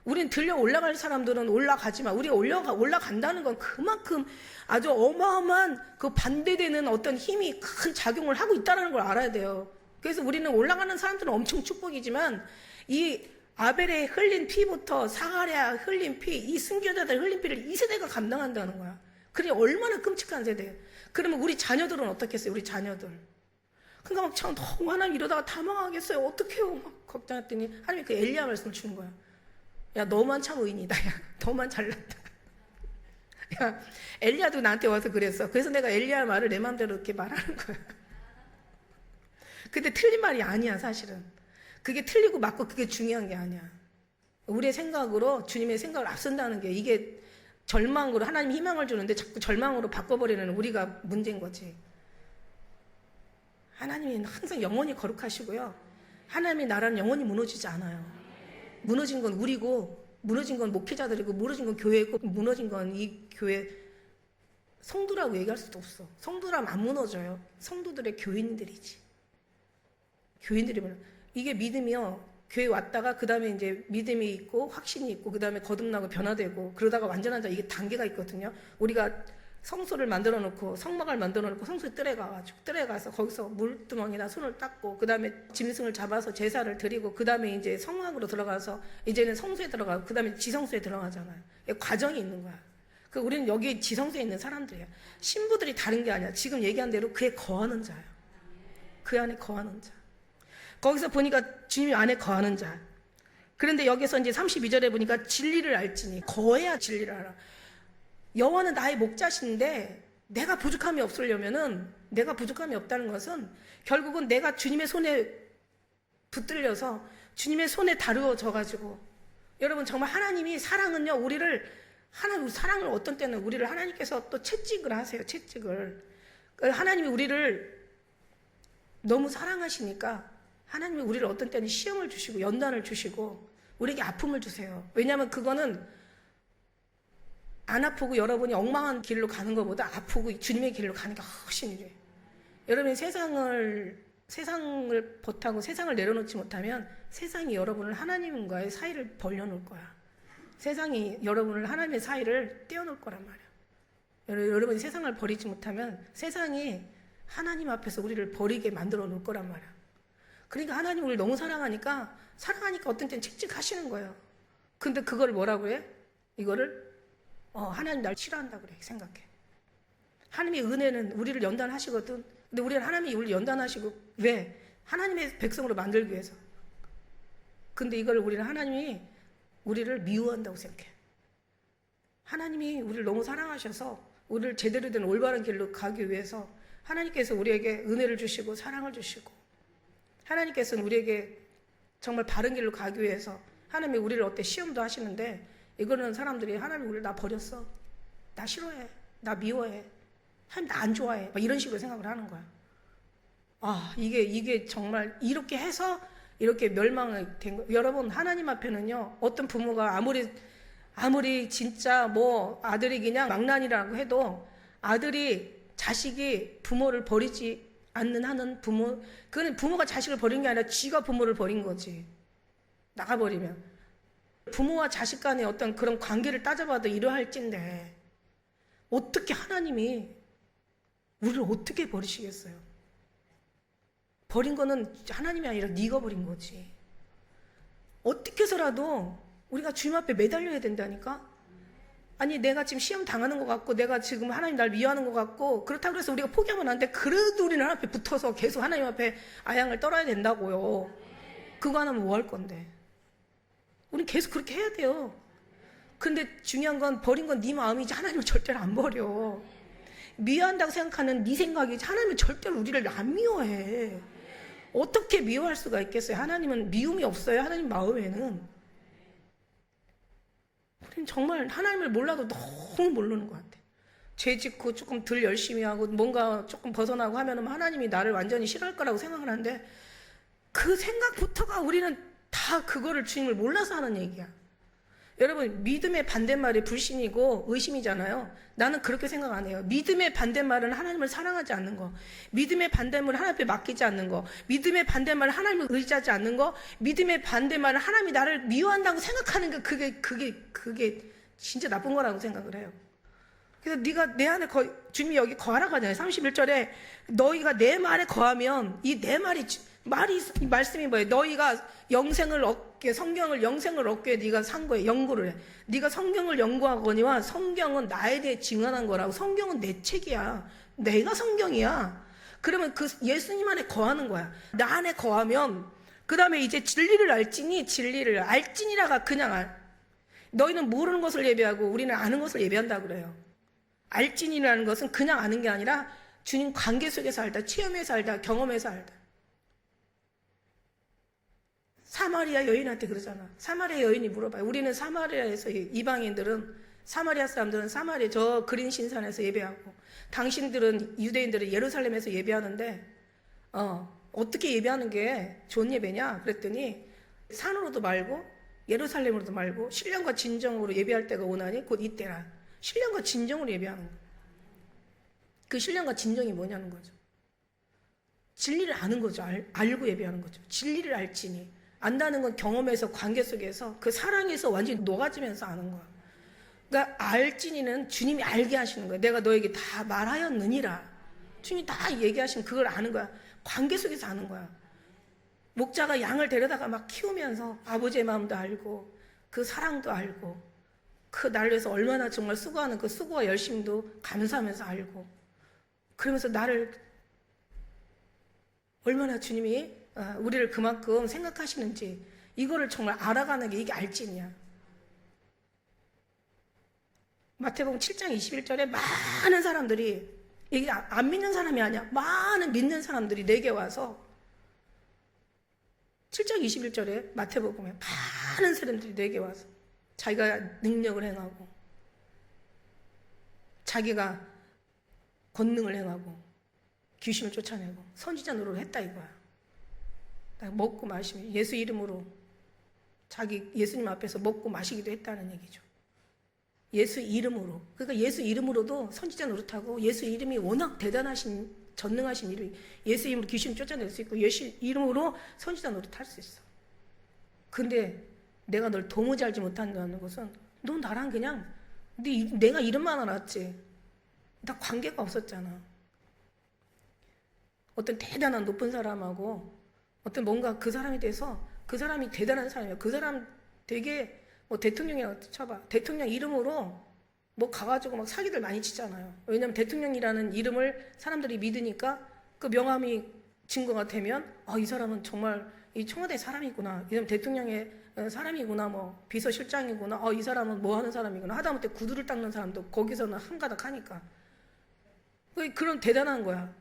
우린 들려 올라갈 사람들은 올라가지만 우리가 올라간다는 건 그만큼 아주 어마어마한 그 반대되는 어떤 힘이 큰 작용을 하고 있다는 걸 알아야 돼요. 그래서 우리는 올라가는 사람들은 엄청 축복이지만 이 아벨의 흘린 피부터 사가랴 흘린 피, 이 순교자들 흘린 피를 이 세대가 감당한다는 거야. 그게 얼마나 끔찍한 세대예요. 그러면 우리 자녀들은 어떻겠어요? 우리 자녀들. 그러니까 막 참 너무 하나님 이러다가 다 망하겠어요. 어떡해요? 막 걱정했더니 하나님이 그 엘리야 말씀을 주는 거야. 야, 너만 참 의인이다. 야, 너만 잘났다. 야, 엘리야도 나한테 와서 그랬어. 그래서 내가 엘리야 말을 내 마음대로 이렇게 말하는 거야. 근데 틀린 말이 아니야, 사실은. 그게 틀리고 맞고 그게 중요한 게 아니야. 우리의 생각으로 주님의 생각을 앞선다는 게, 이게 절망으로 하나님 희망을 주는데 자꾸 절망으로 바꿔버리는 우리가 문제인 거지. 하나님이 항상 영원히 거룩하시고요. 하나님의 나라는 영원히 무너지지 않아요. 무너진 건 우리고, 무너진 건 목회자들이고, 무너진 건 교회고, 무너진 건 이 교회 성도라고 얘기할 수도 없어. 성도라면 안 무너져요. 성도들의 교인들이지. 교인들이면 이게 믿음이요. 교회 왔다가 그 다음에 이제 믿음이 있고 확신이 있고 그 다음에 거듭나고 변화되고 그러다가 완전한 자, 이게 단계가 있거든요. 우리가 성소를 만들어 놓고 성막을 만들어 놓고 성소에 뜰에 가서 거기서 물두멍이나 손을 닦고 그 다음에 짐승을 잡아서 제사를 드리고 그 다음에 이제 성막으로 들어가서 이제는 성소에 들어가고 그 다음에 지성소에 들어가잖아요. 과정이 있는 거야. 그 우리는 여기 지성소에 있는 사람들이야. 신부들이 다른 게 아니야. 지금 얘기한 대로 그에 거하는 자야. 그 안에 거하는 자. 거기서 보니까 주님 안에 거하는 자. 그런데 여기서 이제 32절에 보니까 진리를 알지니 거해야 진리를 알아. 여호와는 나의 목자신데 내가 부족함이 없다는 것은 결국은 내가 주님의 손에 붙들려서 주님의 손에 다루어져 가지고 여러분 정말 하나님이 사랑은요 사랑을 어떤 때는 우리를 하나님께서 또 채찍을 하세요. 채찍을. 하나님이 우리를 너무 사랑하시니까 하나님이 우리를 어떤 때는 시험을 주시고 연단을 주시고 우리에게 아픔을 주세요. 왜냐하면 그거는 안 아프고 여러분이 엉망한 길로 가는 것보다 아프고 주님의 길로 가는 게 훨씬 이래요. 여러분이 세상을 버타고 세상을 내려놓지 못하면 세상이 여러분을 하나님과의 사이를 벌려놓을 거야. 세상이 여러분을 하나님의 사이를 떼어놓을 거란 말이야. 여러분이 세상을 버리지 못하면 세상이 하나님 앞에서 우리를 버리게 만들어 놓을 거란 말이야. 그러니까 하나님 우리를 너무 사랑하니까 어떤 때는 칙칙하시는 거예요. 근데 그걸 뭐라고 해? 이거를 하나님 날 싫어한다 그래. 생각해. 하나님의 은혜는 우리를 연단하시거든. 근데 우리는 하나님이 우리를 연단하시고 왜? 하나님의 백성으로 만들기 위해서. 근데 이걸 하나님이 우리를 미워한다고 생각해. 하나님이 우리를 너무 사랑하셔서 우리를 제대로 된 올바른 길로 가기 위해서 하나님께서 우리에게 은혜를 주시고 사랑을 주시고 하나님께서는 우리에게 정말 바른 길로 가기 위해서 하나님이 우리를 시험도 하시는데 이거는 사람들이 하나님이 우리를 나 버렸어. 나 싫어해. 나 미워해. 하나님 나 안 좋아해. 막 이런 식으로 생각을 하는 거야. 이게 정말 이렇게 해서 이렇게 멸망이 된 거예요. 여러분 하나님 앞에는요 어떤 부모가 아무리 진짜 아들이 그냥 망난이라고 해도 자식이 부모를 버리지 않는 하는 부모, 그건 부모가 자식을 버린 게 아니라 쥐가 부모를 버린 거지. 나가버리면. 부모와 자식 간의 어떤 그런 관계를 따져봐도 이러할진데 어떻게 하나님이 우리를 어떻게 버리시겠어요? 버린 거는 하나님이 아니라 네가 버린 거지. 어떻게 해서라도 우리가 주님 앞에 매달려야 된다니까? 아니 내가 지금 시험 당하는 것 같고 내가 지금 하나님 날 미워하는 것 같고 그렇다고 해서 우리가 포기하면 안 돼. 그래도 우리는 하나님 앞에 붙어서 계속 하나님 앞에 아양을 떨어야 된다고요. 그거 안 하면 뭐 할 건데? 우린 계속 그렇게 해야 돼요. 근데 중요한 건 버린 건 네 마음이지 하나님은 절대로 안 버려. 미워한다고 생각하는 네 생각이지 하나님은 절대로 우리를 안 미워해. 어떻게 미워할 수가 있겠어요? 하나님은 미움이 없어요. 하나님 마음에는. 우리는 정말 하나님을 몰라도 너무 모르는 것 같아. 죄 짓고 조금 덜 열심히 하고 뭔가 조금 벗어나고 하면 하나님이 나를 완전히 싫어할 거라고 생각을 하는데 그 생각부터가 우리는 다 그거를 주님을 몰라서 하는 얘기야. 여러분 믿음의 반대말이 불신이고 의심이잖아요. 나는 그렇게 생각 안 해요. 믿음의 반대말은 하나님을 사랑하지 않는 거, 믿음의 반대말은 하나님 앞에 맡기지 않는 거, 믿음의 반대말은 하나님을 의지하지 않는 거, 믿음의 반대말은 하나님이 나를 미워한다고 생각하는 게 그게 진짜 나쁜 거라고 생각을 해요. 그래서 네가 내 안에 주님이 여기 거하라고 하잖아요. 31절에 너희가 내 말에 거하면 이 내 말씀이 뭐예요? 너희가 영생을 얻게, 성경을 영생을 얻게 네가 산 거예요. 연구를 해. 네가 성경을 연구하거니와 성경은 나에 대해 증언한 거라고. 성경은 내 책이야. 내가 성경이야. 그러면 그 예수님 안에 거하는 거야. 나 안에 거하면 그 다음에 이제 진리를 알지니라가 그냥 너희는 모르는 것을 예배하고 우리는 아는 것을 예배한다 그래요. 알지니라는 것은 그냥 아는 게 아니라 주님 관계 속에서 알다, 체험해서 알다, 경험해서 알다. 사마리아 여인한테 그러잖아. 사마리아 여인이 물어봐요. 우리는 사마리아에서 이방인들은 사마리아 사람들은 사마리아 저 그린 신산에서 예배하고 당신들은 유대인들은 예루살렘에서 예배하는데 어떻게 예배하는 게 좋은 예배냐? 그랬더니 산으로도 말고 예루살렘으로도 말고 신령과 진정으로 예배할 때가 오나니 곧 이때라. 신령과 진정으로 예배하는 거예요. 그 신령과 진정이 뭐냐는 거죠. 진리를 아는 거죠. 알고 예배하는 거죠. 진리를 알지니. 안다는 건 경험에서 관계 속에서 그 사랑에서 완전히 녹아지면서 아는 거야. 그러니까 알진이는 주님이 알게 하시는 거예요. 내가 너에게 다 말하였느니라. 주님이 다 얘기하시면 그걸 아는 거야. 관계 속에서 아는 거야. 목자가 양을 데려다가 막 키우면서 아버지의 마음도 알고 그 사랑도 알고 그 나를 위해서 얼마나 정말 수고하는 그 수고와 열심도 감사하면서 알고 그러면서 나를 얼마나 주님이 우리를 그만큼 생각하시는지 이거를 정말 알아가는 게 이게 알진이야. 마태복음 7장 21절에 많은 사람들이, 이게 안 믿는 사람이 아니야, 많은 믿는 사람들이 내게 와서 7장 21절에 마태복음에 많은 사람들이 내게 와서 자기가 능력을 행하고 자기가 권능을 행하고 귀신을 쫓아내고 선지자 노릇을 했다 이거야. 먹고 마시면 예수 이름으로 자기 예수님 앞에서 먹고 마시기도 했다는 얘기죠. 예수 이름으로. 그러니까 예수 이름으로도 선지자 노릇하고 예수 이름이 워낙 대단하신 전능하신 이름, 예수 이름으로 귀신을 쫓아낼 수 있고 예수 이름으로 선지자 노릇할 수 있어. 근데 내가 널 도무지 알지 못한다는 것은 넌 나랑 그냥 내가 이름만 알았지 나 관계가 없었잖아. 어떤 대단한 높은 사람하고 어떤 뭔가 그 사람에 대해서 그 사람이 대단한 사람이야. 그 사람 되게 뭐 대통령이라고 쳐봐. 대통령 이름으로 뭐 가가지고 막 사기들 많이 치잖아요. 왜냐면 대통령이라는 이름을 사람들이 믿으니까 그 명함이 증거가 되면 이 사람은 정말 이 청와대 사람이구나. 이 사람 대통령의 사람이구나. 뭐 비서실장이구나. 이 사람은 뭐 하는 사람이구나. 하다못해 구두를 닦는 사람도 거기서는 한가닥 하니까. 그런 대단한 거야.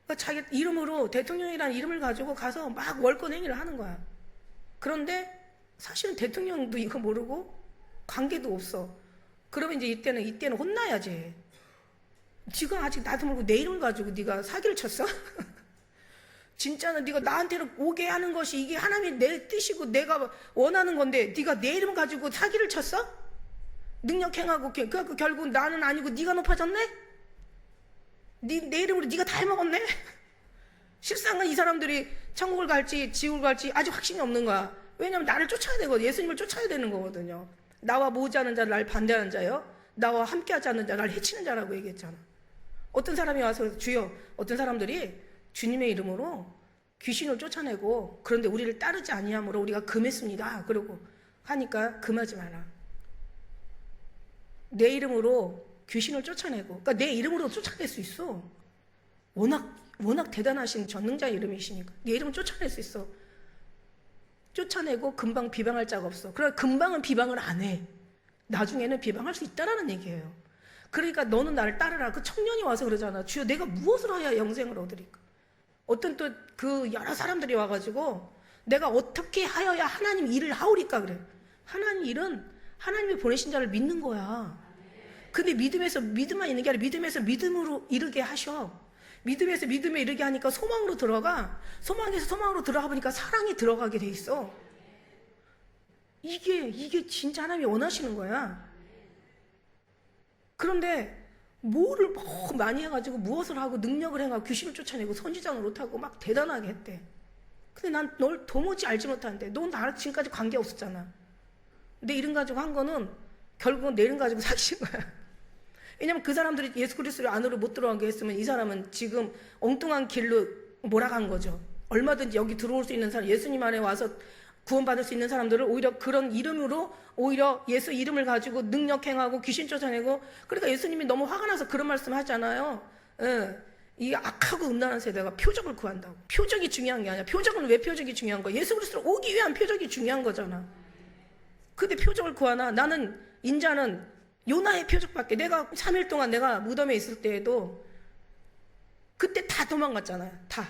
그러니까 자기 이름으로 대통령이라는 이름을 가지고 가서 막 월권 행위를 하는 거야. 그런데 사실은 대통령도 이거 모르고 관계도 없어. 그러면 이제 이때는 혼나야지. 지금 아직 나도 모르고 내 이름 가지고 네가 사기를 쳤어? 진짜는 네가 나한테는 오게 하는 것이 이게 하나님의 내 뜻이고 내가 원하는 건데 네가 내 이름 가지고 사기를 쳤어? 능력 행하고 그래갖고 결국 나는 아니고 네가 높아졌네? 내 이름으로 네가 다 해먹었네? 실상은 이 사람들이 천국을 갈지 지옥을 갈지 아직 확신이 없는 거야. 왜냐면 나를 쫓아야 되거든. 예수님을 쫓아야 되는 거거든요. 나와 모자는 자를 날 반대하는 자요, 나와 함께하지 않는 자, 날 해치는 자라고 얘기했잖아. 어떤 사람이 와서 주여, 어떤 사람들이 주님의 이름으로 귀신을 쫓아내고 그런데 우리를 따르지 아니함으로 우리가 금했습니다. 그러고 하니까 금하지 마라. 내 이름으로 귀신을 쫓아내고, 그러니까 내 이름으로 쫓아낼 수 있어. 워낙 대단하신 전능자의 이름이시니까 내 이름을 쫓아낼 수 있어. 쫓아내고 금방 비방할 자가 없어. 그러니까 금방은 비방을 안 해. 나중에는 비방할 수 있다라는 얘기예요. 그러니까 너는 나를 따르라. 그 청년이 와서 그러잖아. 주여 내가 무엇을 해야 영생을 얻으리까? 어떤 또 그 여러 사람들이 와가지고 내가 어떻게 하여야 하나님 일을 하오리까 그래. 하나님 일은 하나님이 보내신 자를 믿는 거야. 근데 믿음만 있는 게 아니라 믿음에서 믿음으로 이르게 하셔. 믿음에서 믿음에 이르게 하니까 소망으로 들어가. 소망에서 소망으로 들어가 보니까 사랑이 들어가게 돼 있어. 이게 진짜 하나님이 원하시는 거야. 그런데 뭐를 많이 해가지고 무엇을 하고 능력을 행하고 귀신을 쫓아내고 선지자 노릇하고 막 대단하게 했대. 근데 난 널 도무지 알지 못하는데 넌 나랑 지금까지 관계 없었잖아. 내 이름 가지고 한 거는 결국은 내 이름 가지고 사기친 거야. 왜냐면 그 사람들이 예수 그리스도 안으로 못 들어가게 했으면 이 사람은 지금 엉뚱한 길로 몰아간 거죠. 얼마든지 여기 들어올 수 있는 사람, 예수님 안에 와서 구원받을 수 있는 사람들을 오히려 그런 이름으로 오히려 예수 이름을 가지고 능력 행하고 귀신 쫓아내고. 그러니까 예수님이 너무 화가 나서 그런 말씀 하잖아요. 이 악하고 음란한 세대가 표적을 구한다고. 표적이 중요한 게 아니야. 표적은 왜 표적이 중요한 거야? 예수 그리스도로 오기 위한 표적이 중요한 거잖아. 근데 표적을 구하나? 나는 인자는 요나의 표적밖에. 내가 3일 동안 내가 무덤에 있을 때에도 그때 다 도망갔잖아요. 다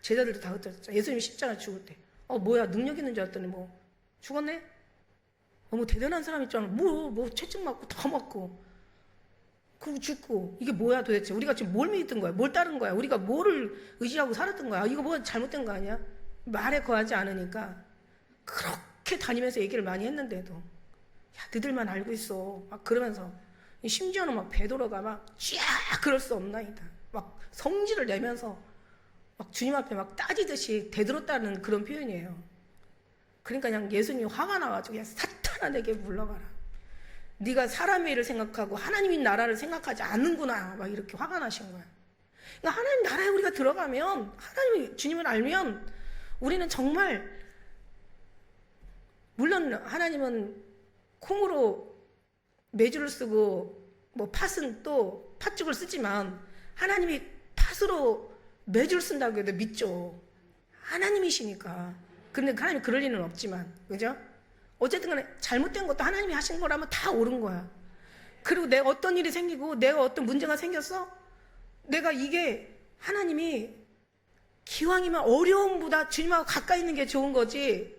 제자들도 다 흩어졌잖아. 예수님이 십자가 죽을 때 뭐야 능력 있는 줄 알았더니 뭐 죽었네? 뭐 대단한 사람 있잖아. 뭐 채찍 맞고 다 맞고 그리고 죽고. 이게 뭐야 도대체? 우리가 지금 뭘 믿던 거야? 뭘 따른 거야? 우리가 뭐를 의지하고 살았던 거야? 이거 뭐 잘못된 거 아니야? 말에 거하지 않으니까 그렇게 다니면서 얘기를 많이 했는데도 야 너희들만 알고 있어 막 그러면서 심지어는 막 베드로가 막 쫙 그럴 수 없나이다 막 성질을 내면서 막 주님 앞에 막 따지듯이 대들었다는 그런 표현이에요. 그러니까 그냥 예수님이 화가 나가지고 야 사탄아 내게 물러가라. 네가 사람의 일을 생각하고 하나님의 나라를 생각하지 않는구나. 막 이렇게 화가 나신 거야. 그러니까 하나님 나라에 우리가 들어가면, 하나님 주님을 알면 우리는 정말, 물론 하나님은 콩으로 메주를 쓰고 뭐 팥은 또 팥죽을 쓰지만 하나님이 팥으로 메주를 쓴다고 해도 믿죠. 하나님이시니까. 근데 하나님이 그럴 리는 없지만, 그죠? 어쨌든 간에 잘못된 것도 하나님이 하신 거라면 다 옳은 거야. 그리고 내가 어떤 일이 생기고 내가 어떤 문제가 생겼어? 내가 이게 하나님이 기왕이면 어려움보다 주님하고 가까이 있는 게 좋은 거지.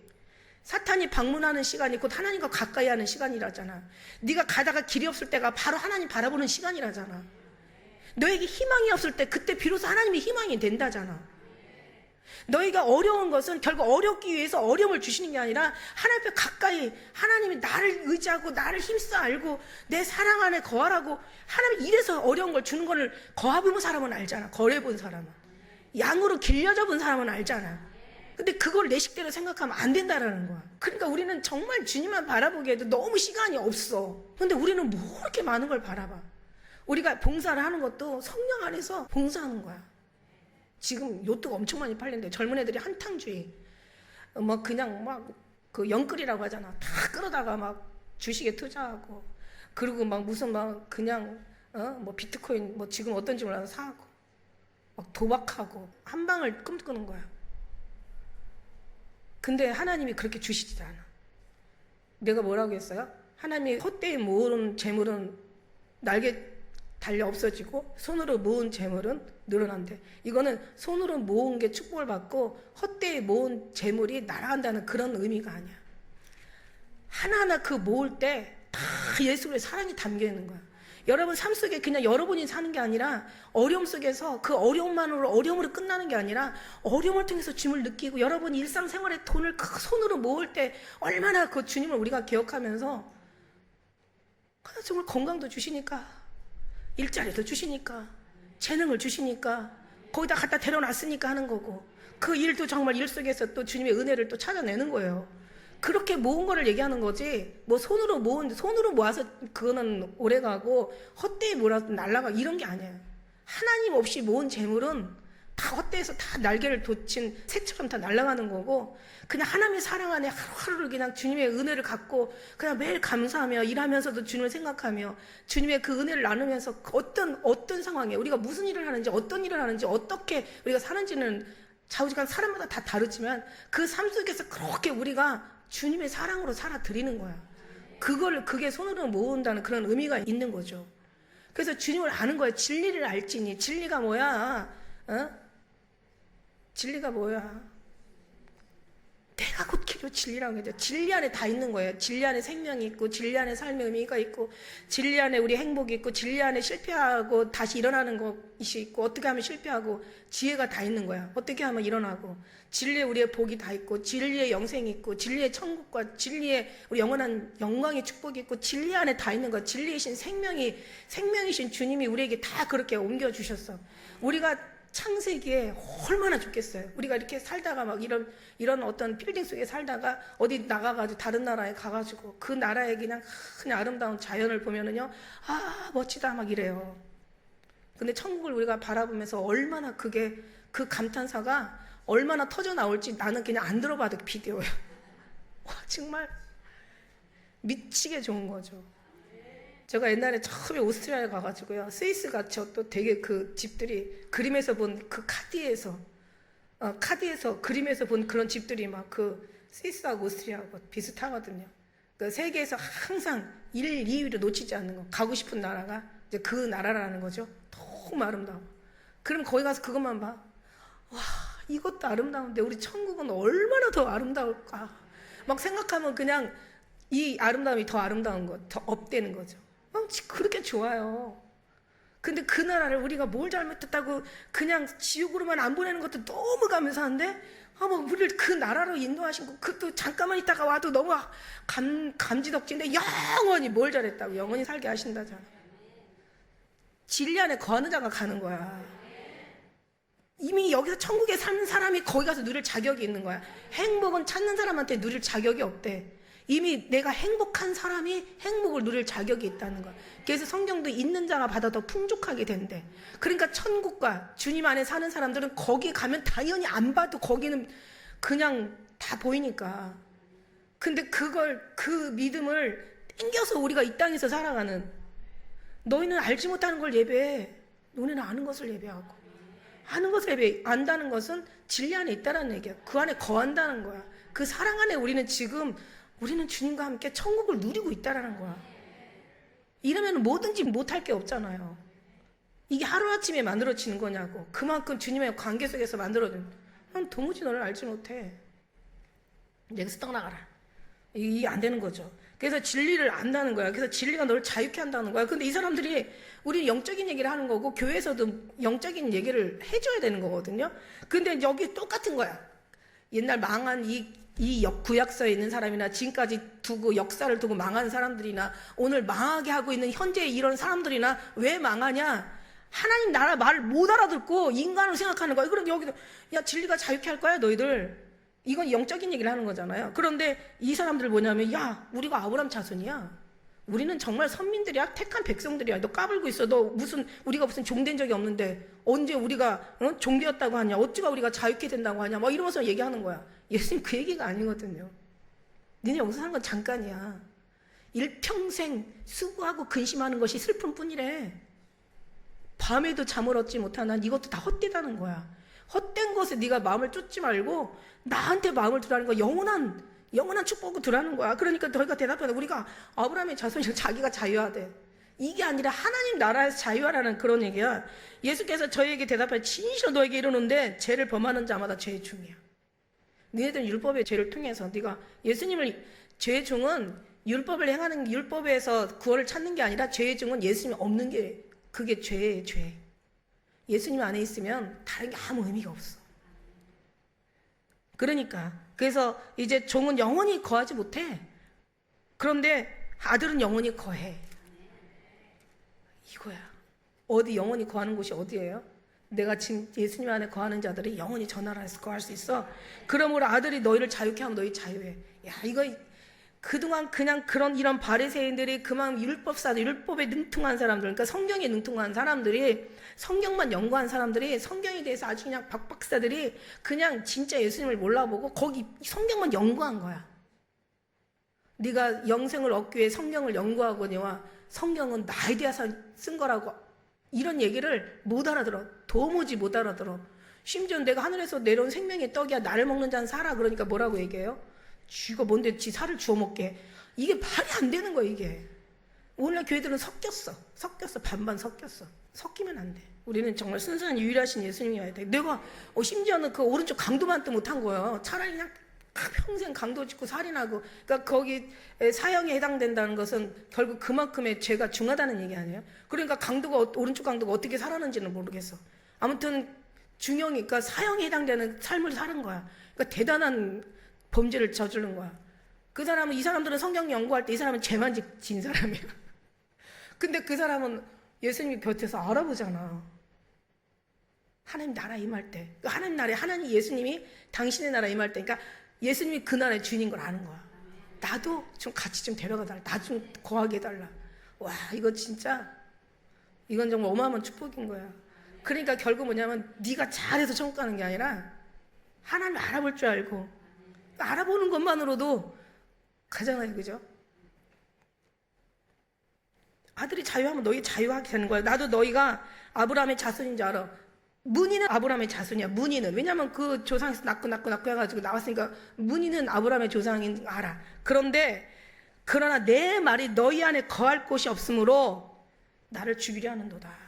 사탄이 방문하는 시간이 곧 하나님과 가까이 하는 시간이라잖아. 네가 가다가 길이 없을 때가 바로 하나님 바라보는 시간이라잖아. 너에게 희망이 없을 때 그때 비로소 하나님이 희망이 된다잖아. 너희가 어려운 것은 결국 어렵기 위해서 어려움을 주시는 게 아니라 하나님 앞에 가까이, 하나님이 나를 의지하고 나를 힘써 알고 내 사랑 안에 거하라고, 하나님이 이래서 어려운 걸 주는 거를 거해본 사람은 알잖아. 거래본 사람은, 양으로 길려져 본 사람은 알잖아. 근데 그걸 내 식대로 생각하면 안 된다라는 거야. 그러니까 우리는 정말 주님만 바라보기에도 너무 시간이 없어. 근데 우리는 뭐 이렇게 많은 걸 바라봐. 우리가 봉사를 하는 것도 성령 안에서 봉사하는 거야. 지금 요트가 엄청 많이 팔린대. 젊은 애들이 한탕주의. 뭐 그냥 막 그 영끌이라고 하잖아. 다 끌어다가 막 주식에 투자하고, 그리고 막 무슨 막 그냥 뭐 비트코인 뭐 지금 어떤지 몰라서 사고, 막 도박하고 한 방을 꿈꾸는 거야. 근데 하나님이 그렇게 주시지 않아. 내가 뭐라고 했어요? 하나님이 헛되이 모은 재물은 날개 달려 없어지고 손으로 모은 재물은 늘어난대. 이거는 손으로 모은 게 축복을 받고 헛되이 모은 재물이 날아간다는 그런 의미가 아니야. 하나하나 그 모을 때 다 예수 그리스도의 사랑이 담겨 있는 거야. 여러분 삶 속에 그냥 여러분이 사는 게 아니라, 어려움 속에서 그 어려움만으로, 어려움으로 끝나는 게 아니라 어려움을 통해서 주님을 느끼고, 여러분 일상생활에 돈을 그 손으로 모을 때 얼마나 그 주님을 우리가 기억하면서, 정말 건강도 주시니까, 일자리도 주시니까, 재능을 주시니까, 거기다 갖다 데려놨으니까 하는 거고, 그 일도 정말 일 속에서 또 주님의 은혜를 또 찾아내는 거예요. 그렇게 모은 거를 얘기하는 거지, 뭐 손으로 모아서 그거는 오래가고 헛되이 몰아서 날아가 이런 게 아니에요. 하나님 없이 모은 재물은 다 헛되이에서 다 날개를 돋친 새처럼 다 날아가는 거고, 그냥 하나님의 사랑 안에 하루하루를 그냥 주님의 은혜를 갖고 그냥 매일 감사하며 일하면서도 주님을 생각하며 주님의 그 은혜를 나누면서 어떤 상황에 우리가 무슨 일을 하는지, 어떤 일을 하는지, 어떻게 우리가 사는지는 좌우지간 사람마다 다 다르지만 그 삶 속에서 그렇게 우리가 주님의 사랑으로 살아드리는 거야. 그게 손으로 모은다는 그런 의미가 있는 거죠. 그래서 주님을 아는 거야. 진리를 알지니. 진리가 뭐야? 진리가 뭐야? 내가 곧 길 진리라고 하죠. 진리 안에 다 있는 거예요. 진리 안에 생명이 있고, 진리 안에 삶의 의미가 있고, 진리 안에 우리 행복이 있고, 진리 안에 실패하고 다시 일어나는 것이 있고, 어떻게 하면 실패하고 지혜가 다 있는 거야. 어떻게 하면 일어나고, 진리에 우리의 복이 다 있고, 진리의 영생이 있고, 진리의 천국과 진리의 우리 영원한 영광의 축복이 있고, 진리 안에 다 있는 거야. 진리이신 생명이신 주님이 우리에게 다 그렇게 옮겨주셨어. 우리가 창세기에 얼마나 좋겠어요. 우리가 이렇게 살다가 막 이런 어떤 빌딩 속에 살다가 어디 나가가지고 다른 나라에 가가지고 그 나라의 그냥 아름다운 자연을 보면은요, 아 멋지다 막 이래요. 근데 천국을 우리가 바라보면서 얼마나 그 감탄사가 얼마나 터져 나올지 나는 그냥 안 들어봐도 비디오예요. 와 정말 미치게 좋은 거죠. 제가 옛날에 처음에 오스트리아에 가가지고요, 스위스 가서 또 되게 그 집들이 그림에서 본 그 카드에서 그림에서 본 그런 집들이 막 그 스위스하고 오스트리아하고 비슷하거든요. 그 세계에서 항상 1, 2위로 놓치지 않는 거, 가고 싶은 나라가 이제 그 나라라는 거죠. 너무 아름다워. 그럼 거기 가서 그것만 봐. 와 이것도 아름다운데 우리 천국은 얼마나 더 아름다울까 막 생각하면 그냥 이 아름다움이 더 아름다운 거, 더 업되는 거죠. 그렇게 좋아요. 근데 그 나라를 우리가 뭘 잘못했다고 그냥 지옥으로만 안 보내는 것도 너무 감사한데, 뭐 우리를 그 나라로 인도하신 거, 그것도 잠깐만 있다가 와도 너무 감지덕지인데 영원히 뭘 잘했다고 영원히 살게 하신다잖아. 진리 안에 거하는 자가 가는 거야. 이미 여기서 천국에 사는 사람이 거기 가서 누릴 자격이 있는 거야. 행복은 찾는 사람한테 누릴 자격이 없대. 이미 내가 행복한 사람이 행복을 누릴 자격이 있다는 거야. 그래서 성경도 있는 자가 받아 더 풍족하게 된대. 그러니까 천국과 주님 안에 사는 사람들은 거기 가면 당연히 안 봐도 거기는 그냥 다 보이니까. 근데 그 믿음을 땡겨서 우리가 이 땅에서 살아가는, 너희는 알지 못하는 걸 예배해. 너희는 아는 것을 예배하고. 아는 것을 예배해. 안다는 것은 진리 안에 있다는 얘기야. 그 안에 거한다는 거야. 그 사랑 안에 우리는 주님과 함께 천국을 누리고 있다는 거야. 이러면 뭐든지 못할 게 없잖아요. 이게 하루아침에 만들어지는 거냐고. 그만큼 주님의 관계 속에서 만들어진. 난 도무지 너를 알지 못해. 여기서 떠나가라. 이게 안 되는 거죠. 그래서 진리를 안다는 거야. 그래서 진리가 너를 자유케 한다는 거야. 근데 이 사람들이 우리 영적인 얘기를 하는 거고 교회에서도 영적인 얘기를 해줘야 되는 거거든요. 근데 여기 똑같은 거야. 옛날 망한 이 구약서에 있는 사람이나 지금까지 두고 역사를 두고 망한 사람들이나 오늘 망하게 하고 있는 현재 이런 사람들이나 왜 망하냐? 하나님 나라 말을 못 알아듣고 인간을 생각하는 거야. 그럼 여기도 야 진리가 자유케 할 거야 너희들. 이건 영적인 얘기를 하는 거잖아요. 그런데 이 사람들 뭐냐면 야 우리가 아브라함 자손이야. 우리는 정말 선민들이야. 택한 백성들이야. 너 까불고 있어. 우리가 무슨 종된 적이 없는데 언제 우리가 종되었다고 하냐. 어찌가 우리가 자유케 된다고 하냐. 막 이러면서 얘기하는 거야. 예수님 그 얘기가 아니거든요. 니네 여기서 사는 건 잠깐이야. 일평생 수고하고 근심하는 것이 슬픔뿐이래. 밤에도 잠을 얻지 못하는 이것도 다 헛되다는 거야. 헛된 것에 네가 마음을 쫓지 말고 나한테 마음을 두라는 거야. 영원한 축복을 두라는 거야. 그러니까 너희가 대답하는 우리가 아브라함의 자손이라 자기가 자유하대. 이게 아니라 하나님 나라에서 자유하라는 그런 얘기야. 예수께서 저희에게 대답해 진실로 너에게 이르는데 죄를 범하는 자마다 죄의 중이야. 너희들은 율법의 죄를 통해서 네가 예수님을 죄의 중은 율법을 행하는 율법에서 구원을 찾는 게 아니라 죄의 중은 예수님이 없는 게 그게 죄예요. 죄. 예수님 안에 있으면 다른 게 아무 의미가 없어. 그러니까 그래서 이제 종은 영원히 거하지 못해. 그런데 아들은 영원히 거해. 이거야. 어디 영원히 거하는 곳이 어디예요? 내가 지금 예수님 안에 거하는 자들이 영원히 저 나라에서 거할 수 있어. 그러므로 아들이 너희를 자유케 하면 너희 자유해. 야 이거 그동안 그냥 이런 바리새인들이 그만 율법에 능통한 사람들, 그러니까 성경에 능통한 사람들이, 성경만 연구한 사람들이, 성경에 대해서 아주 그냥 박박사들이 그냥 진짜 예수님을 몰라보고 거기 성경만 연구한 거야. 네가 영생을 얻기 위해 성경을 연구하거니와 성경은 나에 대해서 쓴 거라고 이런 얘기를 못 알아들어. 도무지 못 알아들어. 심지어 내가 하늘에서 내려온 생명의 떡이야. 나를 먹는 자는 살아. 그러니까 뭐라고 얘기해요? 쥐가 뭔데 지 살을 주워 먹게. 이게 말이 안 되는 거야 이게. 오늘날 교회들은 섞였어. 반반 섞였어. 섞이면 안 돼. 우리는 정말 순수한 유일하신 예수님이어야 돼. 내가 심지어는 그 오른쪽 강도만도 못한 거예요. 차라리 그냥 평생 강도 짓고 살인하고. 그러니까 거기 사형에 해당된다는 것은 결국 그만큼의 죄가 중하다는 얘기 아니에요? 그러니까 오른쪽 강도가 어떻게 살았는지는 모르겠어. 아무튼 중형이, 그러니까 사형에 해당되는 삶을 사는 거야. 그러니까 대단한 범죄를 저지른 거야. 이 사람들은 성경 연구할 때 이 사람은 죄만 진 사람이야. 근데 그 사람은 예수님 곁에서 알아보잖아. 하나님 나라 임할 때. 하나님 나라에 예수님이 당신의 나라 임할 때. 그러니까 예수님이 그 나라의 주인인 걸 아는 거야. 나도 좀 같이 좀 데려가 달라. 나 좀 거하게 해달라. 와, 이건 정말 어마어마한 축복인 거야. 그러니까 결국 뭐냐면 네가 잘해서 천국 가는 게 아니라 하나님 알아볼 줄 알고 알아보는 것만으로도 가잖아요. 그죠? 아들이 자유하면 너희 자유하게 되는 거야. 나도 너희가 아브라함의 자손인 줄 알아. 문이는 아브라함의 자손이야. 문이는. 왜냐면 그 조상에서 낳고 해가지고 나왔으니까 문이는 아브라함의 조상인 거 알아. 그러나 내 말이 너희 안에 거할 곳이 없으므로 나를 죽이려 하는도다.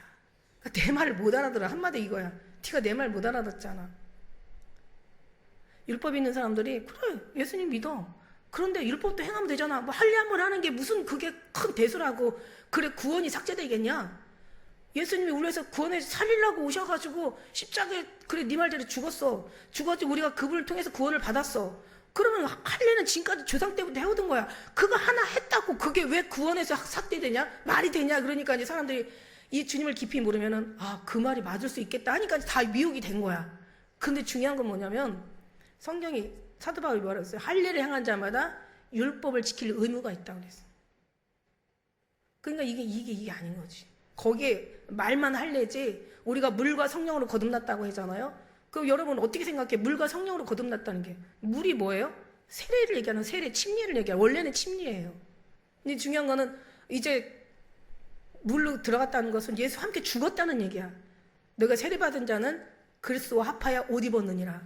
그러니까 내 말을 못 알아들어. 한마디 이거야. 네가 내 말 못 알아듣잖아. 율법 있는 사람들이 그래 예수님 믿어. 그런데 율법도 행하면 되잖아. 뭐 할례 한 번 하는 게 무슨 그게 큰 대수라고. 그래 구원이 삭제되겠냐? 예수님이 우리에서 구원해서 살리려고 오셔가지고 십자가에 그래 네 말대로 죽었어. 죽었지 우리가 그분을 통해서 구원을 받았어. 그러면 할례는 지금까지 조상 때부터 해오던 거야. 그거 하나 했다고 그게 왜 구원해서 삭제되냐? 말이 되냐? 그러니까 이제 사람들이 이 주님을 깊이 모르면은 그 말이 맞을 수 있겠다 하니까 다 미혹이 된 거야. 근데 중요한 건 뭐냐면 성경이 사도 바울이 뭐라고 했어요? 할례를 행한 자마다 율법을 지킬 의무가 있다고 그랬어. 그러니까 이게 아닌 거지. 거기에 말만 할래지 우리가 물과 성령으로 거듭났다고 하잖아요. 그럼 여러분 어떻게 생각해? 물과 성령으로 거듭났다는 게 물이 뭐예요? 세례를 얘기하는 세례, 침례를 얘기하는 원래는 침례예요. 근데 중요한 거는 이제 물로 들어갔다는 것은 예수와 함께 죽었다는 얘기야. 너가 세례받은 자는 그리스도와 합하여 옷 입었느니라.